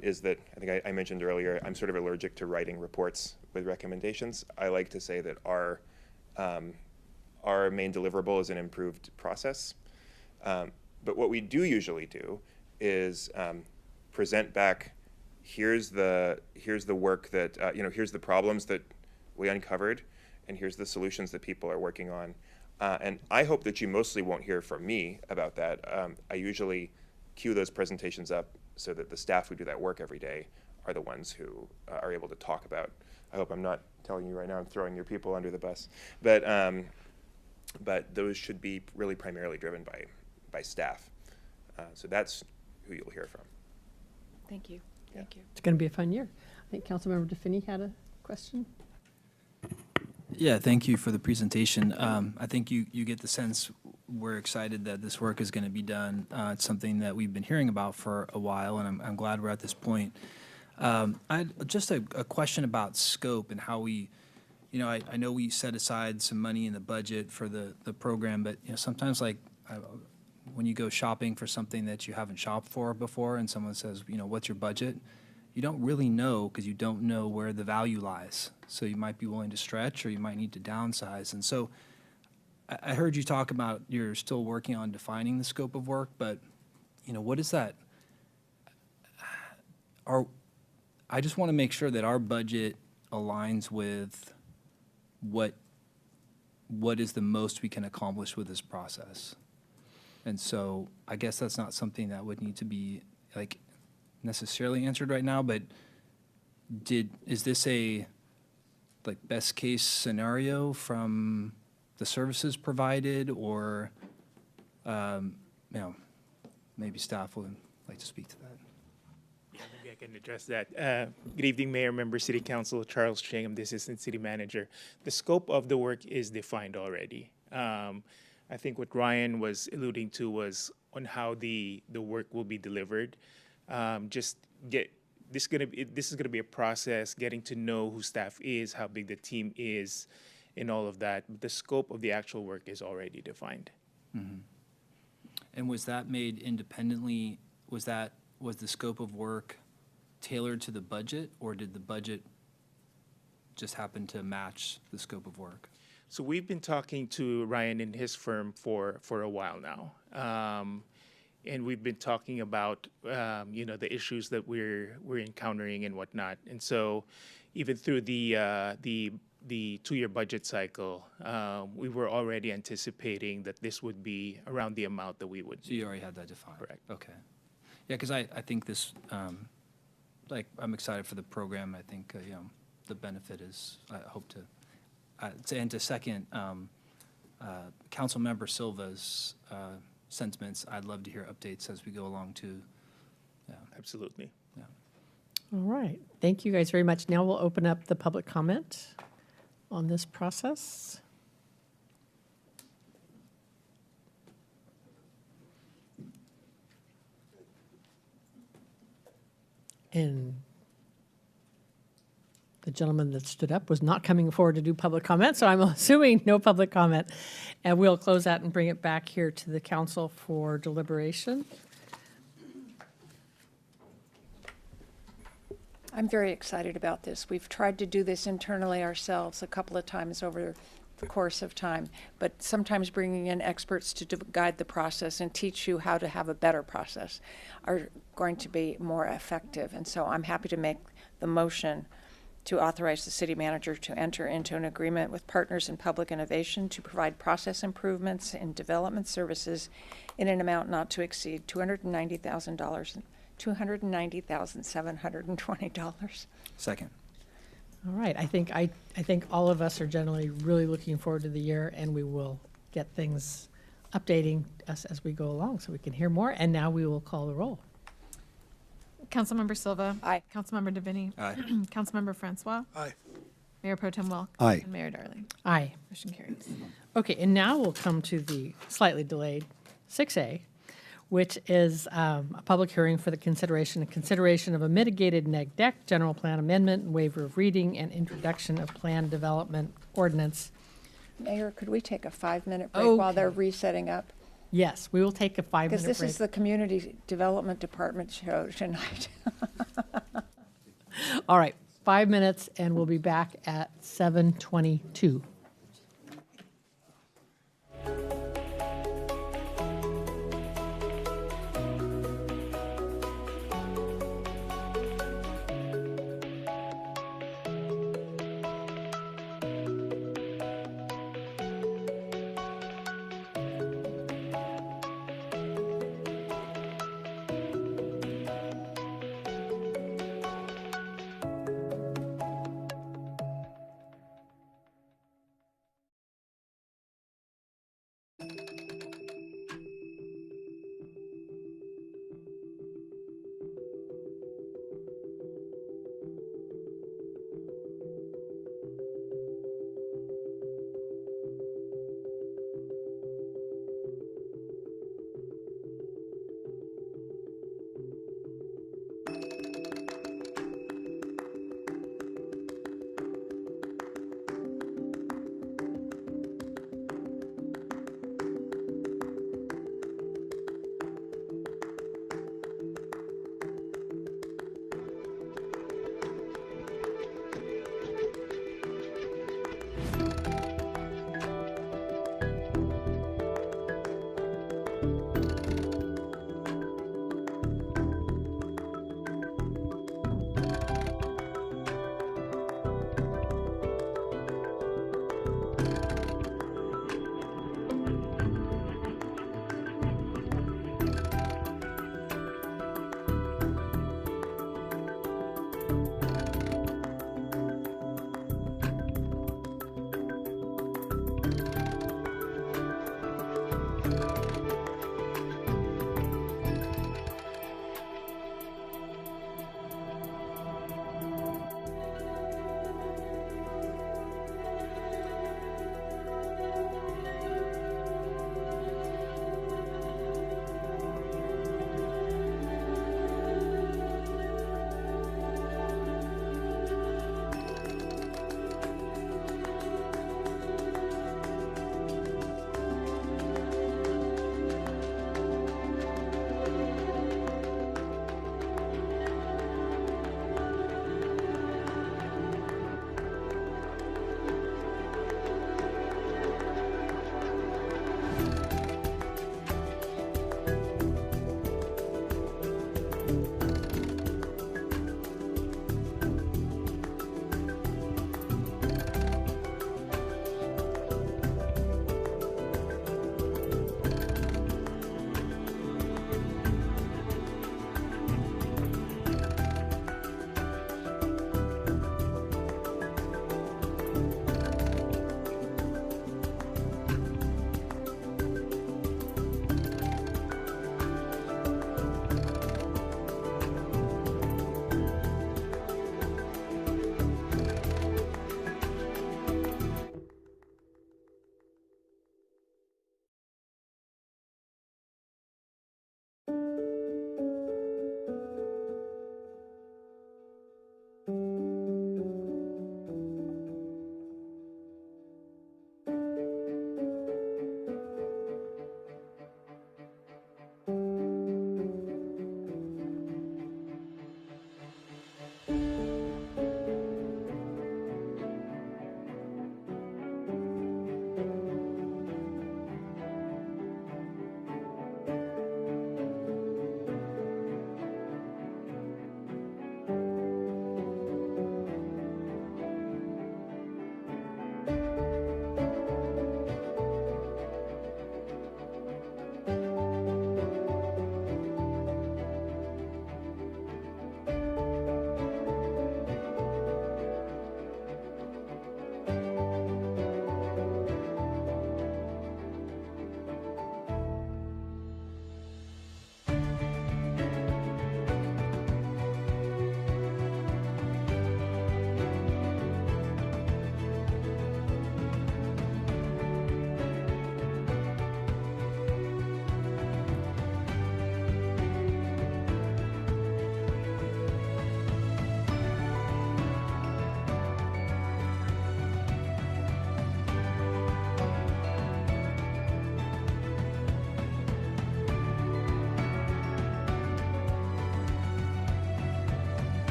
is that I think I mentioned earlier, I'm sort of allergic to writing reports with recommendations. I like to say that our main deliverable is an improved process. But what we do usually do is present back, here's the work that, here's the problems that we uncovered, and here's the solutions that people are working on. And I hope that you mostly won't hear from me about that. I usually queue those presentations up so that the staff who do that work every day are the ones who are able to talk about. I hope I'm not telling you right now I'm throwing your people under the bus, but those should be really primarily driven by staff. So that's who you'll hear from. Thank you. Thank you. It's going to be a fun year. I think Councilmember DeFinney had a question. Yeah, thank you for the presentation. I think you get the sense we're excited that this work is going to be done. It's something that we've been hearing about for a while, and I'm glad we're at this point. I had just a question about scope and how we, I know we set aside some money in the budget for the program, but sometimes when you go shopping for something that you haven't shopped for before and someone says, what's your budget? You don't really know because you don't know where the value lies. So you might be willing to stretch or you might need to downsize. And so I heard you talk about you're still working on defining the scope of work, but what is that? I just want to make sure that our budget aligns with what is the most we can accomplish with this process. And so I guess that's not something that would need to be necessarily answered right now, but is this a best case scenario from the services provided, or maybe staff would like to speak to that? Yeah, maybe I can address that. Good evening, Mayor, Member, City Council, Charles Ching. I'm the Assistant City Manager. The scope of the work is defined already. I think what Ryan was alluding to was on how the work will be delivered. This is going to be a process, getting to know who staff is, how big the team is, and all of that. But the scope of the actual work is already defined. Mm-hmm. And was that made independently? Was the scope of work tailored to the budget, or did the budget just happen to match the scope of work? So we've been talking to Ryan and his firm for a while now. And we've been talking about, the issues that we're encountering and whatnot. And so even through the 2-year budget cycle, we were already anticipating that this would be around the amount that we would. So you already had that defined? Correct. Okay. Yeah, because I think this, I'm excited for the program. I think, the benefit is, I hope to, and to second Councilmember Silva's sentiments, I'd love to hear updates as we go along too. Yeah. Absolutely. Yeah. All right. Thank you guys very much. Now we'll open up the public comment on this process. And the gentleman that stood up was not coming forward to do public comment, so I'm assuming no public comment. And we'll close that and bring it back here to the council for deliberation. I'm very excited about this. We've tried to do this internally ourselves a couple of times over the course of time, but sometimes bringing in experts to guide the process and teach you how to have a better process are going to be more effective. And so I'm happy to make the motion to authorize the city manager to enter into an agreement with Partners in Public Innovation to provide process improvements in development services in an amount not to exceed $290,720. Second. All right. I think all of us are generally really looking forward to the year, and we will get things updating us as we go along so we can hear more. And now we will call the roll. Councilmember Silva. Aye. Councilmember DeVinney. Aye. Councilmember Francois. Aye. Mayor Pro Tem Wilk. Aye. And Mayor Darling. Aye. Motion carries. Okay, and now we'll come to the slightly delayed 6A, which is a public hearing for the consideration of a mitigated neg deck, general plan amendment, waiver of reading, and introduction of plan development ordinance. Mayor, could we take a 5-minute break while they're resetting up? Yes, we will take a 5-minute break. Because this is the Community Development Department show tonight. All right, 5 minutes, and we'll be back at 7:22.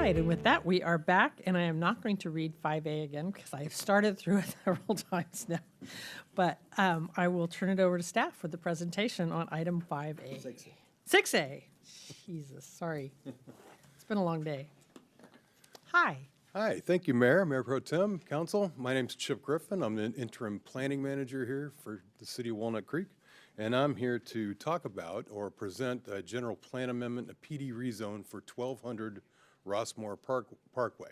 right, and with that, we are back, and I am not going to read 5A again because I have started through it several times now. But I will turn it over to staff for the presentation on item 5A. 6A. Jesus, sorry. It's been a long day. Hi. Hi, thank you, Mayor Pro Tem, Council. My name's Chip Griffin. I'm an interim planning manager here for the city of Walnut Creek, and I'm here to talk about or present a general plan amendment, a PD rezone for 1200 Rossmore Parkway.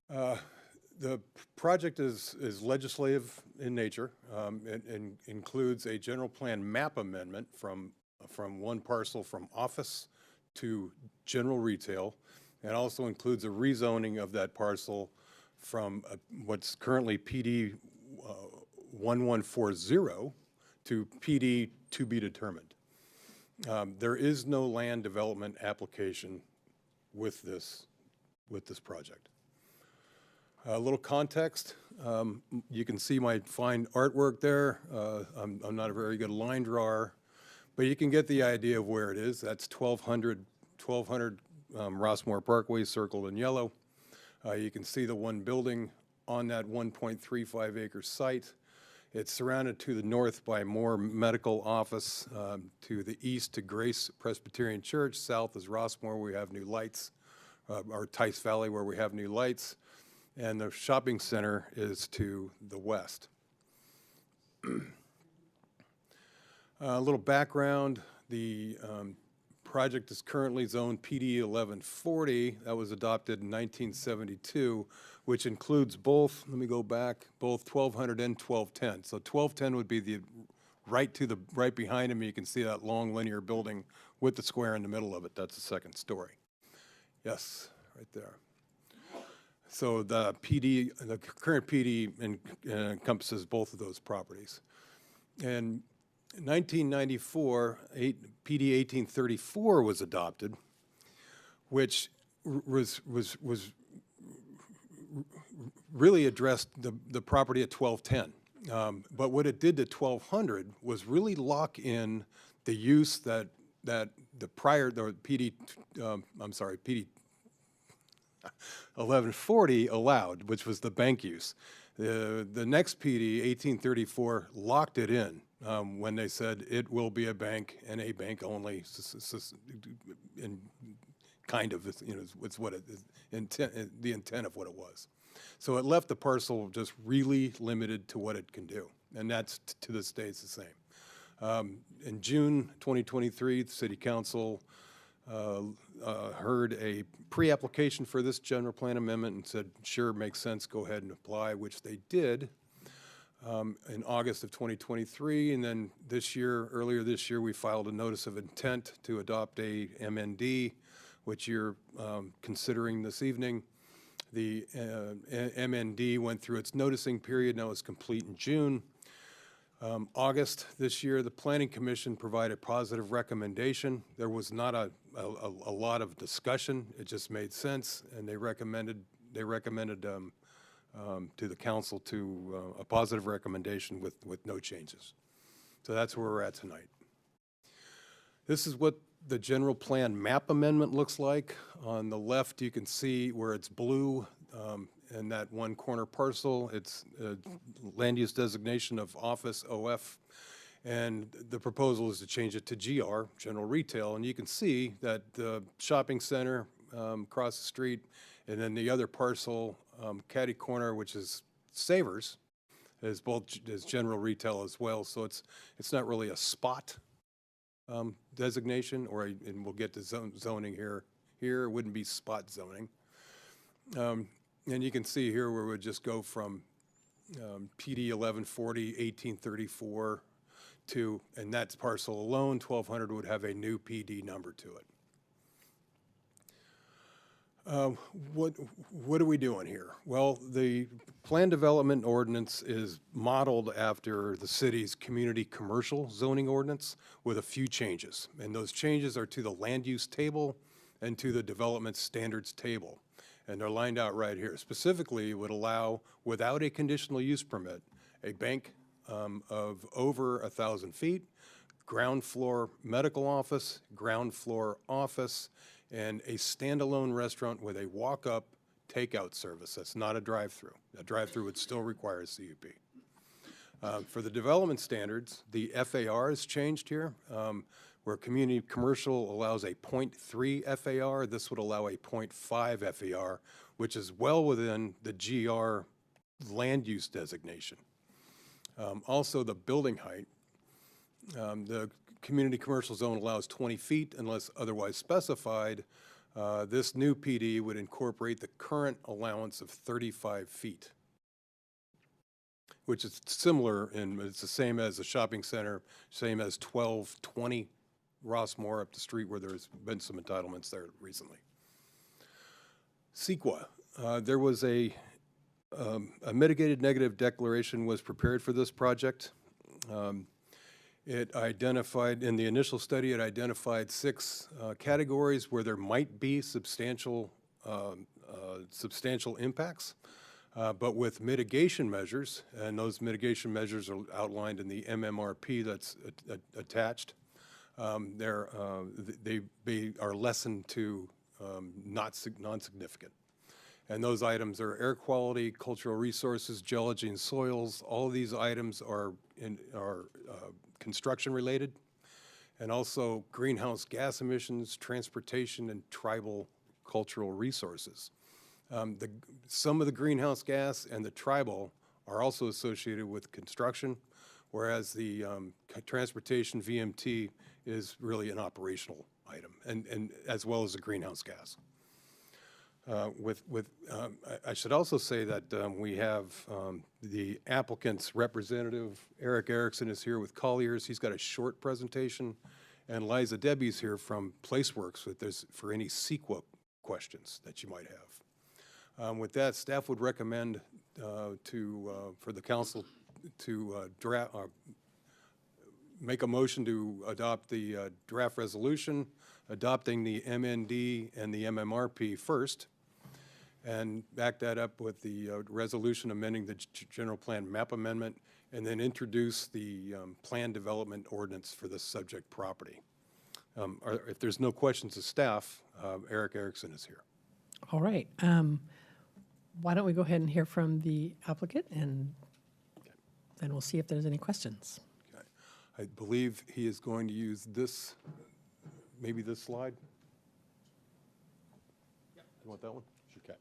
The project is legislative in nature. It includes a general plan map amendment from one parcel from office to general retail. It also includes a rezoning of that parcel from what's currently PD 1140 to PD to be determined. There is no land development application with this project. A little context, you can see my fine artwork there. I'm not a very good line drawer, but you can get the idea of where it is. That's 1200 Rossmore Parkway circled in yellow. You can see the one building on that 1.35 acre site. It's surrounded to the north by Moore Medical Office, to the east to Grace Presbyterian Church, south is Rossmore, we have new lights, or Tice Valley where we have new lights, and the shopping center is to the west. A little background, the project is currently zoned PD 1140. That was adopted in 1972, which includes both, let me go back, both 1200 and 1210. So 1210 would be the right behind him. You can see that long linear building with the square in the middle of it. That's the second story. Yes, right there. So the current PD encompasses both of those properties. And in 1994, PD 1834 was adopted, which was really addressed the property at 1210. But what it did to 1200 was really lock in the use that the PD 1140 allowed, which was the bank use. The next PD 1834 locked it in. When they said it will be a bank and a bank only, and kind of, it's what it is, the intent of what it was. So it left the parcel just really limited to what it can do, and that's to this day it's the same. In June 2023, the City Council heard a pre-application for this general plan amendment and said, sure, makes sense, go ahead and apply, which they did. In August of 2023, and then earlier this year, we filed a notice of intent to adopt a MND, which you're considering this evening. The MND went through its noticing period, now it's complete in June. August this year, the Planning Commission provided positive recommendation. There was not a lot of discussion, it just made sense, and they recommended to the council to a positive recommendation with no changes. So that's where we're at tonight. This is what the general plan map amendment looks like. On the left, you can see where it's blue in that one corner parcel. It's land use designation of office OF, and the proposal is to change it to GR, general retail. And you can see that the shopping center across the street, and then the other parcel, catty corner, which is Savers, is general retail as well. So it's not really a spot designation, and we'll get to zoning here. Here it wouldn't be spot zoning. And you can see here where we would just go from PD 1140, 1834 to, and that's parcel alone, 1200 would have a new PD number to it. What are we doing here? Well, the plan development ordinance is modeled after the city's community commercial zoning ordinance with a few changes. And those changes are to the land use table and to the development standards table. And they're lined out right here. Specifically, it would allow, without a conditional use permit, a bank of over 1,000 feet, ground floor medical office, ground floor office, and a standalone restaurant with a walk-up takeout service. That's not a drive-through. A drive-through would still require a CUP. For the development standards, the FAR has changed here. Where community commercial allows a 0.3 FAR, this would allow a 0.5 FAR, which is well within the GR land use designation. Also, the building height. The community commercial zone allows 20 feet unless otherwise specified. This new PD would incorporate the current allowance of 35 feet, which is similar, and it's the same as the shopping center, same as 1220 Rossmore up the street, where there's been some entitlements there recently. CEQA, there was a mitigated negative declaration was prepared for this project. It identified, in the initial study, it identified 6 categories where there might be substantial impacts, but with mitigation measures, and those mitigation measures are outlined in the MMRP that's attached. They are lessened to non-significant. And those items are air quality, cultural resources, geology and soils. All of these items are construction related, and also greenhouse gas emissions, transportation, and tribal cultural resources. Some of the greenhouse gas and the tribal are also associated with construction, whereas the transportation VMT is really an operational item, and as well as the greenhouse gas. I should also say that we have the applicant's representative, Eric Erickson, is here with Colliers. He's got a short presentation, and Liza Debbie's here from PlaceWorks for any CEQA questions that you might have. With that, staff would recommend for the council to make a motion to adopt the draft resolution, adopting the MND and the MMRP first, and back that up with the resolution amending the general plan map amendment, and then introduce the plan development ordinance for the subject property. If there's no questions of staff, Eric Erickson is here. All right. Why don't we go ahead and hear from the applicant, and then we'll see if there's any questions. Okay. I believe he is going to use this, maybe this slide. Yep. You want that one? Okay.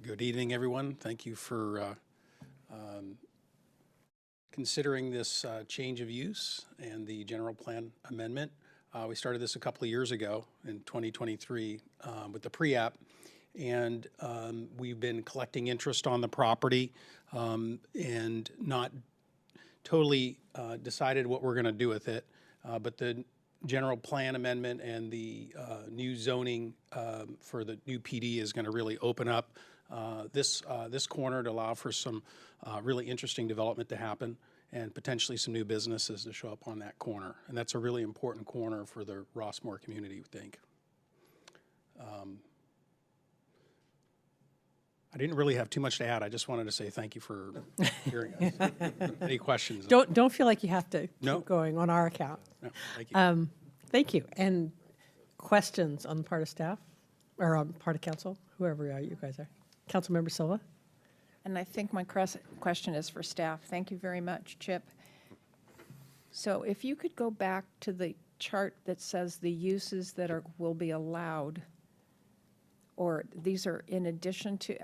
Good evening, everyone. Thank you for considering this change of use and the general plan amendment. We started this a couple of years ago in 2023 with the pre-app, and we've been collecting interest on the property and not totally decided what we're going to do with it. But the general plan amendment and the new zoning for the new PD is going to really open up this corner to allow for some really interesting development to happen, and potentially some new businesses to show up on that corner. And that's a really important corner for the Rossmore community, we think. I didn't really have too much to add. I just wanted to say thank you for hearing us. Any questions? Don't feel like you have to No. keep going on our account. No, thank you. Thank you. And questions on the part of staff, or on part of council, whoever you guys are. Councilmember Silva? And I think my question is for staff. Thank you very much, Chip. So if you could go back to the chart that says the uses that will be allowed, or these are in addition to,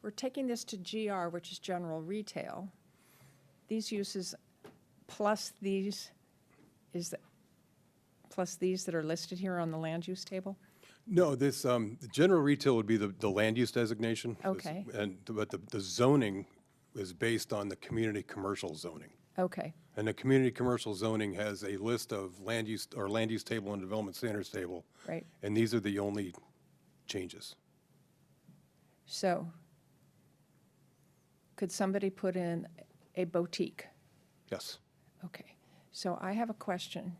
we're taking this to GR, which is general retail. These uses plus these, plus these that are listed here on the land use table? No, this the general retail would be the land use designation. Okay. But the zoning is based on the community commercial zoning. Okay. And the community commercial zoning has a list of land use table and development standards table. Right. And these are the only changes. So could somebody put in a boutique? Yes. Okay. So I have a question.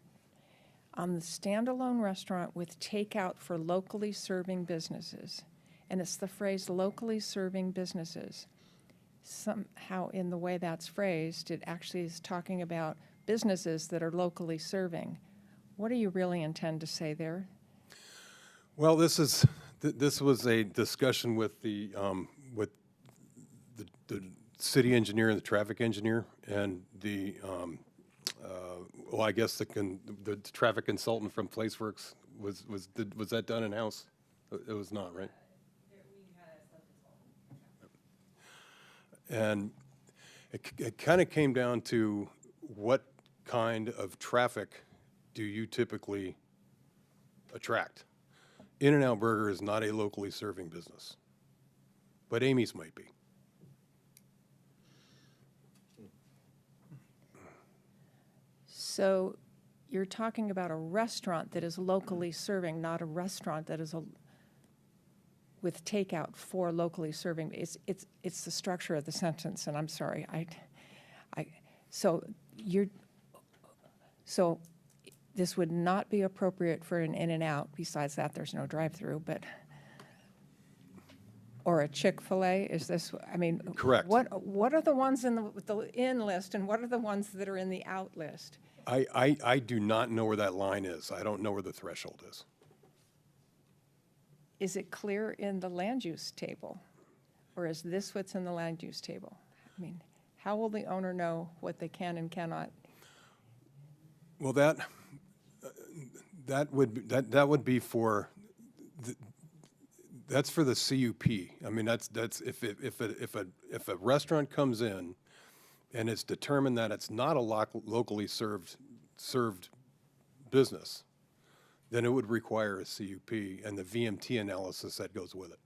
On the standalone restaurant with takeout for locally serving businesses, and it's the phrase locally serving businesses, somehow in the way that's phrased, it actually is talking about businesses that are locally serving. What do you really intend to say there? Well, this was a discussion with the city engineer and the traffic engineer, and well, I guess the traffic consultant from PlaceWorks was that done in-house? It was not, right? And it kind of came down to what kind of traffic do you typically attract? In-N-Out Burger is not a locally serving business, but Amy's might be. So you're talking about a restaurant that is locally serving, not a restaurant that is with takeout for locally serving. It's the structure of the sentence, and I'm sorry. So this would not be appropriate for an In-N-Out. Besides that, there's no drive-through, but or a Chick-fil-A. Is this? I mean, correct. What are the ones in the in list, and what are the ones that are in the out list? I do not know where that line is. I don't know where the threshold is. Is it clear in the land use table? Or is this what's in the land use table? I mean, how will the owner know what they can and cannot? Well, that would be for that's for the CUP. I mean, that's if a restaurant comes in and it's determined that it's not a locally served business, then it would require a CUP and the VMT analysis that goes with it.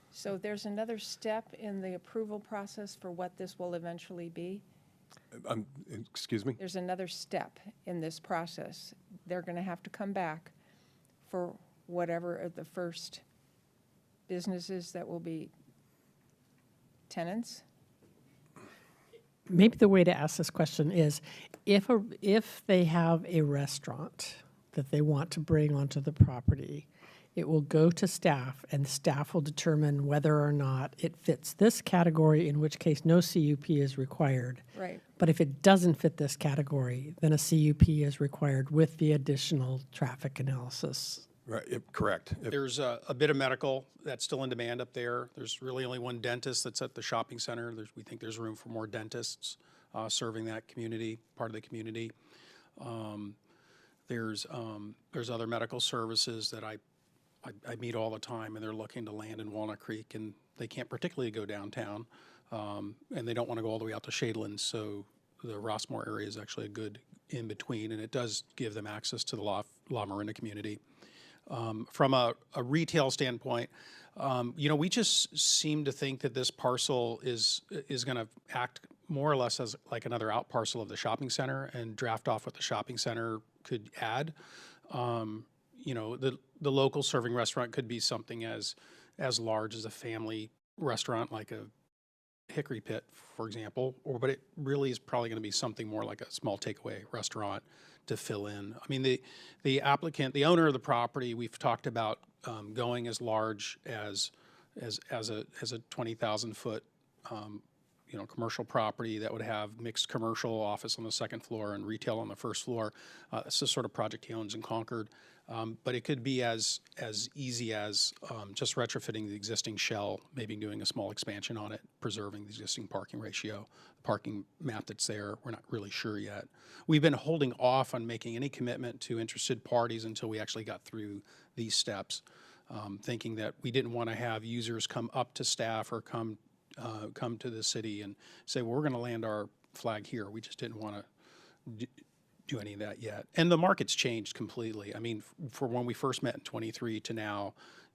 So there's another step in the approval process for what this will eventually be? Excuse me? There's another step in this process. They're going to have to come back for whatever are the first businesses that will be tenants? Maybe the way to ask this question is, if they have a restaurant that they want to bring onto the property, it will go to staff, and staff will determine whether or not it fits this category, in which case no CUP is required. Right. But if it doesn't fit this category, then a CUP is required with the additional traffic analysis. Right, correct. There's a bit of medical that's still in demand up there. There's really only one dentist that's at the shopping center. We think there's room for more dentists serving that community, part of the community. There's other medical services that I meet all the time, and they're looking to land in Walnut Creek, and they can't particularly go downtown, and they don't want to go all the way out to Shadeland, so the Rossmore area is actually a good in-between, and it does give them access to the La Miranda community. From a retail standpoint, we just seem to think that this parcel is going to act more or less as like another out parcel of the shopping center and draft off what the shopping center could add. The local serving restaurant could be something as large as a family restaurant, like a Hickory Pit, for example, but it really is probably going to be something more like a small takeaway restaurant to fill in. I mean, the applicant, the owner of the property, we've talked about going as large as a 20,000 foot commercial property that would have mixed commercial office on the second floor and retail on the first floor. It's the sort of project he owns in Concord. But it could be as easy as just retrofitting the existing shell, maybe doing a small expansion on it, preserving the existing parking ratio, the parking map that's there. We're not really sure yet. We've been holding off on making any commitment to interested parties until we actually got through these steps, thinking that we didn't want to have users come up to staff or come to the city and say, well, we're going to land our flag here. We just didn't want to do any of that yet. And the market's changed completely. I mean, for when we first met in 23 to now,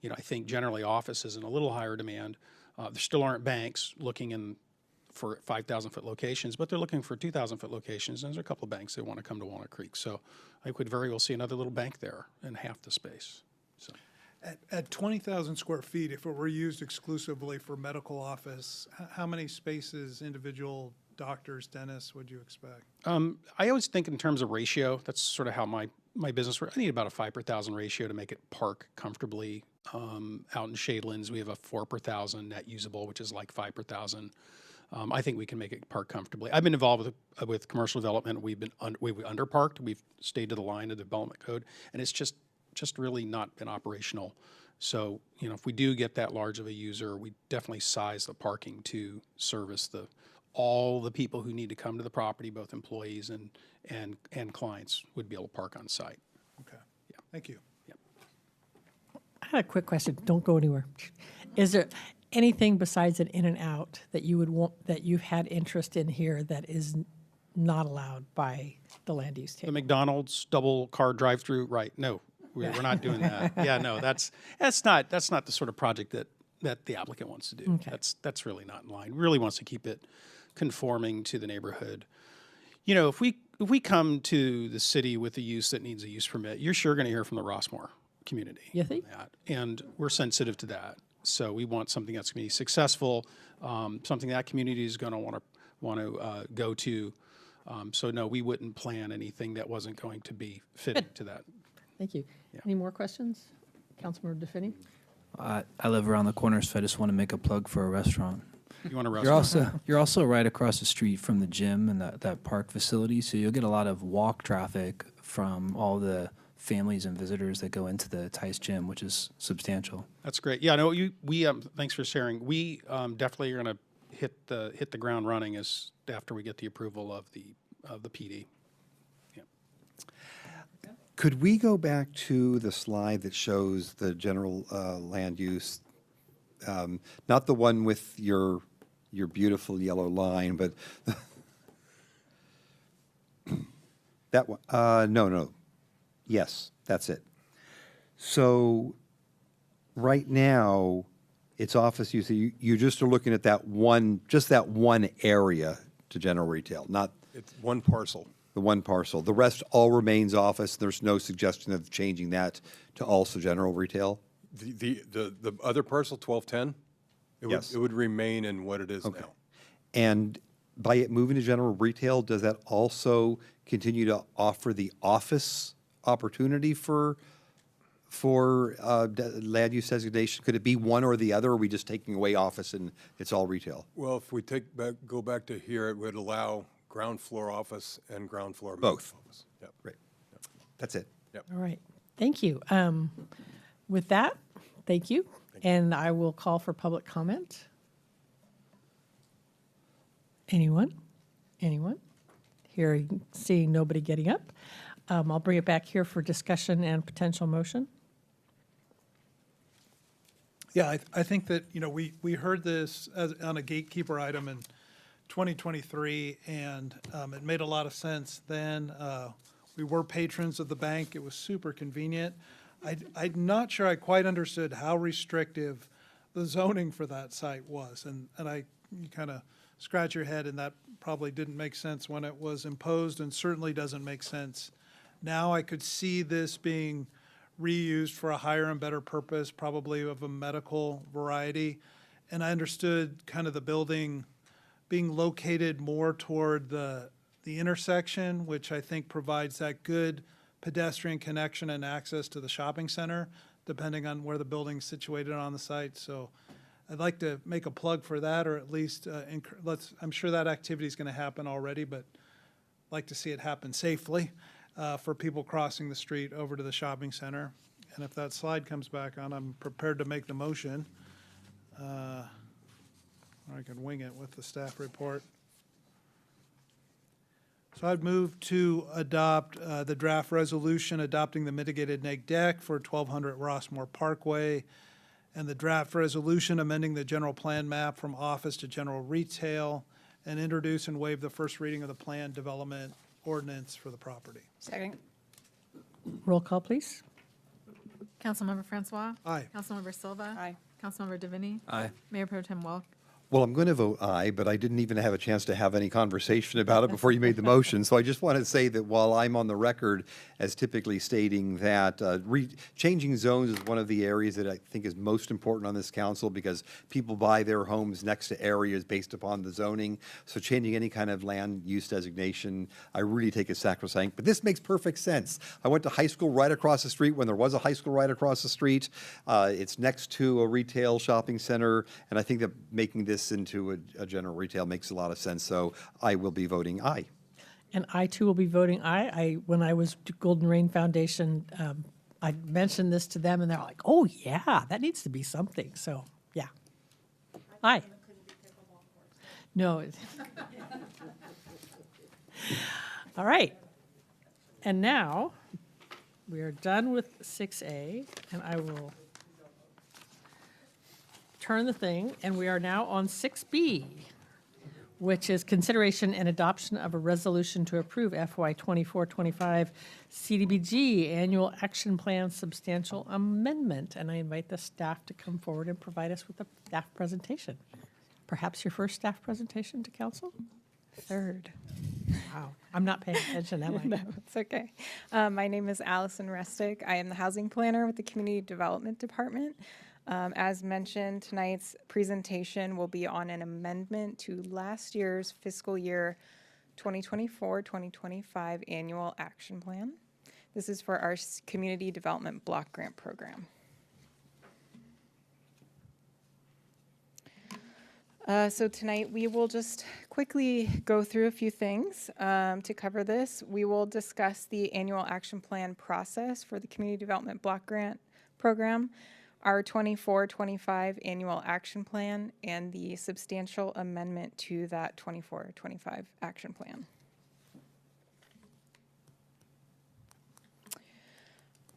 I think generally office is in a little higher demand. There still aren't banks looking for 5,000 foot locations, but they're looking for 2,000 foot locations. And there's a couple of banks that want to come to Walnut Creek. So I could very well see another little bank there in half the space. So. At 20,000 square feet, if it were used exclusively for medical office, how many spaces, individual doctors, dentists, would you expect? I always think in terms of ratio. That's sort of how my business works. I need about a 5 per 1,000 ratio to make it park comfortably. Out in Shadelands, we have a 4 per 1,000 net usable, which is like 5 per 1,000. I think we can make it park comfortably. I've been involved with commercial development. We've been we've underparked. We've stayed to the line of the development code, and it's just really not been operational. So, you know, if we do get that large of a user, we definitely size the parking to service all the people who need to come to the property, both employees and clients would be able to park on site. Okay. Yeah. Thank you. I had a quick question. Don't go anywhere. Is there anything besides an in and out that you would want, that you've had interest in here that is not allowed by the land use The table? McDonald's double car drive-through, right? No, we're not doing that. Yeah, no, that's not the sort of project that the applicant wants to do. Okay. That's really not in line. Really wants to keep it conforming to the neighborhood. You know, if we come to the city with a use that needs a use permit, you're sure going to hear from the Rossmore community. You think? on that. And we're sensitive to that. So we want something that's going to be successful, something that community is going to want to go to. So no, we wouldn't plan anything that wasn't going to be fitting to that. Thank you. Any more questions? Councilmember DeFinney? I live around the corner, so I just want to make a plug for a restaurant. You want a restaurant? You're also right across the street from the gym and that park facility, so you'll get a lot of walk traffic from all the families and visitors that go into the Tice gym, which is substantial. That's great. Yeah, no, we thanks for sharing. We definitely are going to hit the ground running after we get the approval of the PD. Yeah. Could we go back to the slide that shows the general land use? Not the one with your beautiful yellow line, but that one. No. Yes, that's it. So right now, it's office use. You just are looking at that one area to general retail, not It's one parcel. the one parcel. The rest all remains office. There's no suggestion of changing that to also general retail? The other parcel, 1210, Yes. it would remain in what it is now. And by it moving to general retail, does that also continue to offer the office opportunity for land use designation? Could it be one or the other, or are we just taking away office and it's all retail? Well, if we go back to here, it would allow ground floor office and ground floor Both. office. Yep. Great. That's it. Yep. All right. Thank you. With that, thank you. And I will call for public comment. Anyone? Seeing nobody getting up. I'll bring it back here for discussion and potential motion. Yeah, I think that, we heard this on a gatekeeper item in 2023, and it made a lot of sense then. We were patrons of the bank. It was super convenient. I'm not sure I quite understood how restrictive the zoning for that site was. And you kind of scratch your head, and that probably didn't make sense when it was imposed, and certainly doesn't make sense now. I could see this being reused for a higher and better purpose, probably of a medical variety. And I understood kind of the building being located more toward the intersection, which I think provides that good pedestrian connection and access to the shopping center, depending on where the building's situated on the site. So I'd like to make a plug for that, or at least I'm sure that activity is going to happen already, but I'd like to see it happen safely for people crossing the street over to the shopping center. And if that slide comes back on, I'm prepared to make the motion. Or I can wing it with the staff report. So I'd move to adopt the draft resolution adopting the mitigated neg deck for 1200 Rossmore Parkway, and the draft resolution amending the general plan map from office to general retail, and introduce and waive the first reading of the plan development ordinance for the property. Second. Roll call, please. Councilmember Francois? Aye. Councilmember Silva? Aye. Councilmember DeVinny? Aye. Mayor Pro Tem Welk? Well, I'm going to vote aye, but I didn't even have a chance to have any conversation about it before you made the motion. So I just want to say that while I'm on the record as typically stating that changing zones is one of the areas that I think is most important on this council, because people buy their homes next to areas based upon the zoning. So changing any kind of land use designation, I really take as sacrosanct. But this makes perfect sense. I went to high school right across the street when there was a high school right across the street. It's next to a retail shopping center, and I think that making this this into a general retail makes a lot of sense, so I will be voting aye. And I too will be voting aye. When I was to Golden Rain Foundation, I mentioned this to them and they're like, oh yeah, that needs to be something. So, yeah. Aye. No. All right. And now we are done with 6A, and I will turn the thing, and we are now on 6B, which is consideration and adoption of a resolution to approve FY 24-25 CDBG Annual Action Plan Substantial Amendment. And I invite the staff to come forward and provide us with a staff presentation. Perhaps your first staff presentation to council? Third. Wow, I'm not paying attention, am I? No, it's okay. My name is Allison Restick. I am the housing planner with the Community Development Department. As mentioned, tonight's presentation will be on an amendment to last year's fiscal year 2024-2025 annual action plan. This is for our Community Development Block Grant Program. So tonight we will just quickly go through a few things to cover this. We will discuss the annual action plan process for the Community Development Block Grant Program, our 24-25 annual action plan, and the substantial amendment to that 24-25 action plan.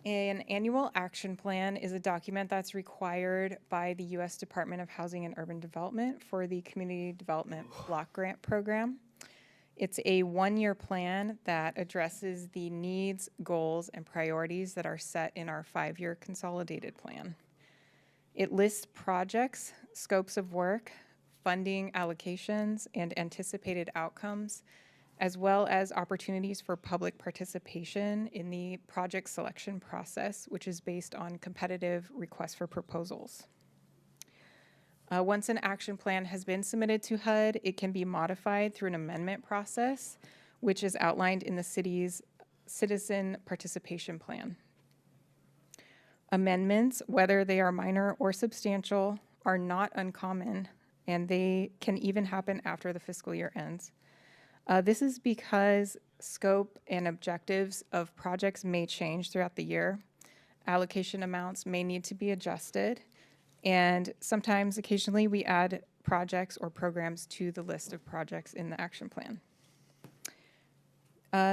An annual action plan is a document that's required by the U.S. Department of Housing and Urban Development for the Community Development Block Grant Program. It's a one-year plan that addresses the needs, goals, and priorities that are set in our 5-year consolidated plan. It lists projects, scopes of work, funding allocations, and anticipated outcomes, as well as opportunities for public participation in the project selection process, which is based on competitive requests for proposals. Once an action plan has been submitted to HUD, it can be modified through an amendment process, which is outlined in the city's citizen participation plan. Amendments, whether they are minor or substantial, are not uncommon, and they can even happen after the fiscal year ends. This is because scope and objectives of projects may change throughout the year. Allocation amounts may need to be adjusted, and sometimes, occasionally, we add projects or programs to the list of projects in the action plan.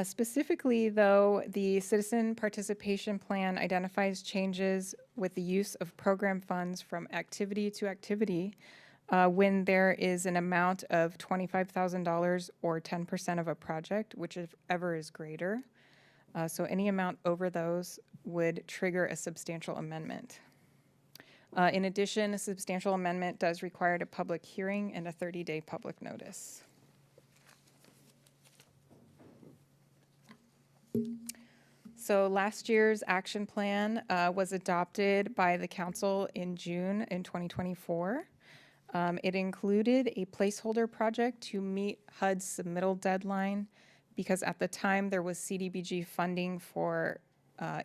Specifically, though, the Citizen Participation Plan identifies changes with the use of program funds from activity to activity when there is an amount of $25,000 or 10% of a project, whichever is greater. So any amount over those would trigger a substantial amendment. In addition, a substantial amendment does require a public hearing and a 30-day public notice. So last year's action plan was adopted by the council in June in 2024. It included a placeholder project to meet HUD's submittal deadline because at the time there was CDBG funding for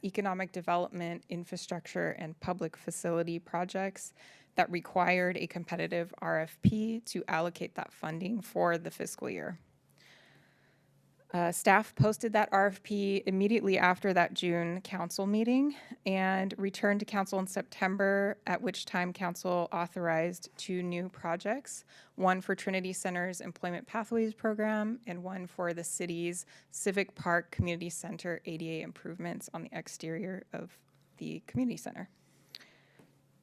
economic development, infrastructure, and public facility projects that required a competitive RFP to allocate that funding for the fiscal year. Staff posted that RFP immediately after that June council meeting and returned to council in September, at which time council authorized 2 new projects, one for Trinity Center's Employment Pathways Program and one for the city's Civic Park Community Center ADA improvements on the exterior of the community center.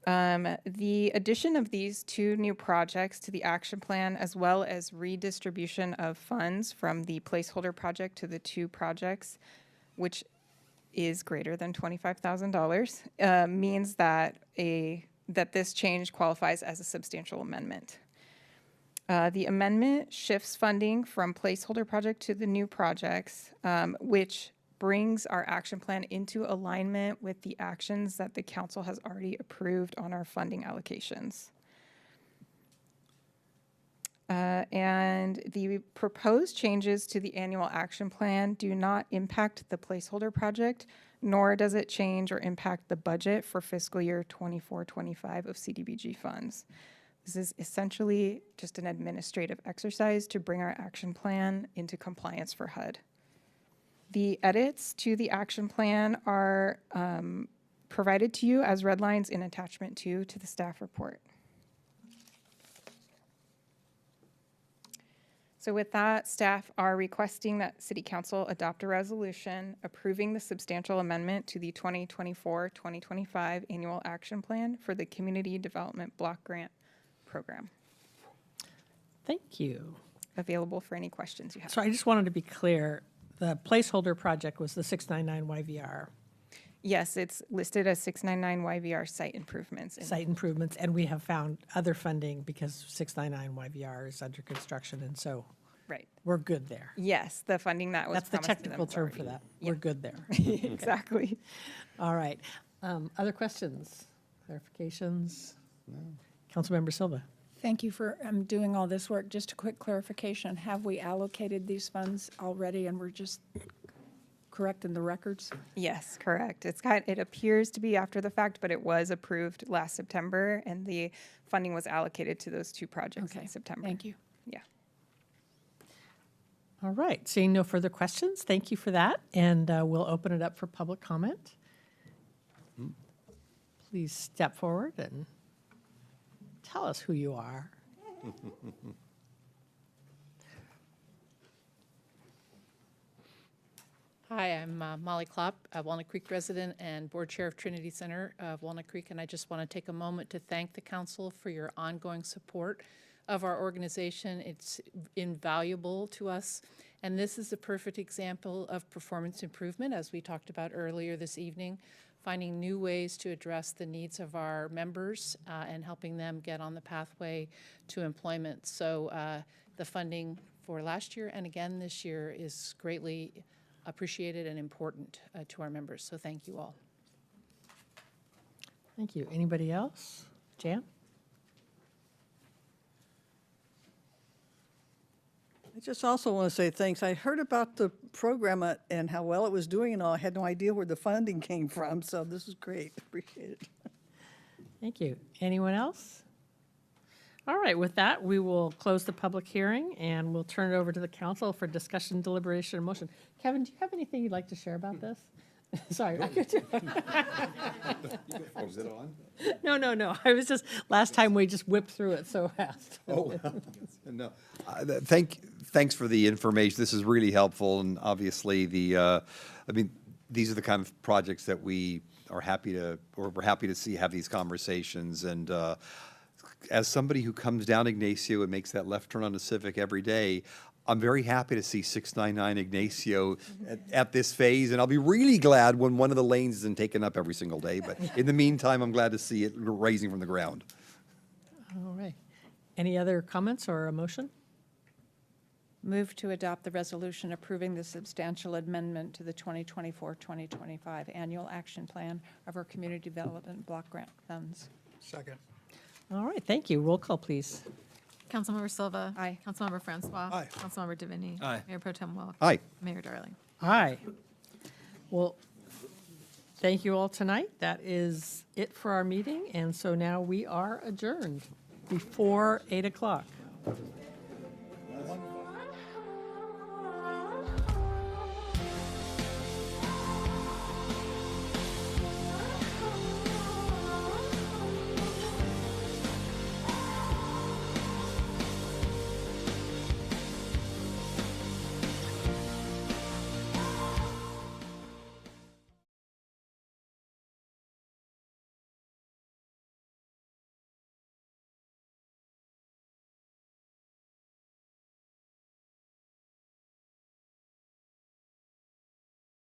The addition of these 2 new projects to the action plan, as well as redistribution of funds from the placeholder project to the 2 projects, which is greater than $25,000, means that this change qualifies as a substantial amendment. The amendment shifts funding from placeholder project to the new projects, which brings our action plan into alignment with the actions that the council has already approved on our funding allocations. And the proposed changes to the annual action plan do not impact the placeholder project, nor does it change or impact the budget for fiscal year 24-25 of CDBG funds. This is essentially just an administrative exercise to bring our action plan into compliance for HUD. The edits to the action plan are provided to you as red lines in attachment 2 to the staff report. So with that, staff are requesting that City Council adopt a resolution approving the substantial amendment to the 2024-2025 Annual Action Plan for the Community Development Block Grant Program. Thank you. Available for any questions you have. So I just wanted to be clear, the placeholder project was the 699 YVR. Yes, it's listed as 699 YVR site improvements. Site improvements, and we have found other funding because 699 YVR is under construction, and so right, we're good there. Yes, the funding that was That's the promised to them technical is term already- for that. Yeah. We're good there. Exactly. All right. Other questions, clarifications? Councilmember Silva. Thank you for doing all this work. Just a quick clarification. Have we allocated these funds already and we're just correcting the records? Yes, correct. It appears to be after the fact, but it was approved last September, and the funding was allocated to those 2 projects in September. Thank you. Yeah. All right. Seeing no further questions, thank you for that, and we'll open it up for public comment. Please step forward and tell us who you are. Hi, I'm Molly Klopp, a Walnut Creek resident and board chair of Trinity Center of Walnut Creek, and I just want to take a moment to thank the council for your ongoing support of our organization. It's invaluable to us, and this is a perfect example of performance improvement, as we talked about earlier this evening, finding new ways to address the needs of our members and helping them get on the pathway to employment. So the funding for last year and again this year is greatly appreciated and important to our members. So thank you all. Thank you. Anybody else? Jan? I just also want to say thanks. I heard about the program and how well it was doing and all. I had no idea where the funding came from, so this is great. Appreciate it. Thank you. Anyone else? All right, with that, we will close the public hearing and we'll turn it over to the council for discussion, deliberation, and motion. Kevin, do you have anything you'd like to share about this? Sorry. Is it on? No. I was just, last time we just whipped through it so fast. Oh, no. Thanks for the information. This is really helpful, and obviously these are the kind of projects that we're happy to see have these conversations. And as somebody who comes down Ignacio and makes that left turn on the Civic every day, I'm very happy to see 699 Ignacio at this phase, and I'll be really glad when one of the lanes isn't taken up every single day. But in the meantime, I'm glad to see it raising from the ground. All right. Any other comments or a motion? Move to adopt the resolution approving the substantial amendment to the 2024-2025 Annual Action Plan of our Community Development Block Grant Funds. Second. All right, thank you. Roll call, please. Councilmember Silva. Aye. Councilmember Francois. Aye. Councilmember Davini. Aye. Mayor Pro Tem Welk. Aye. Mayor Darling. Aye. Well, thank you all tonight. That is it for our meeting, and so now we are adjourned before 8 o'clock.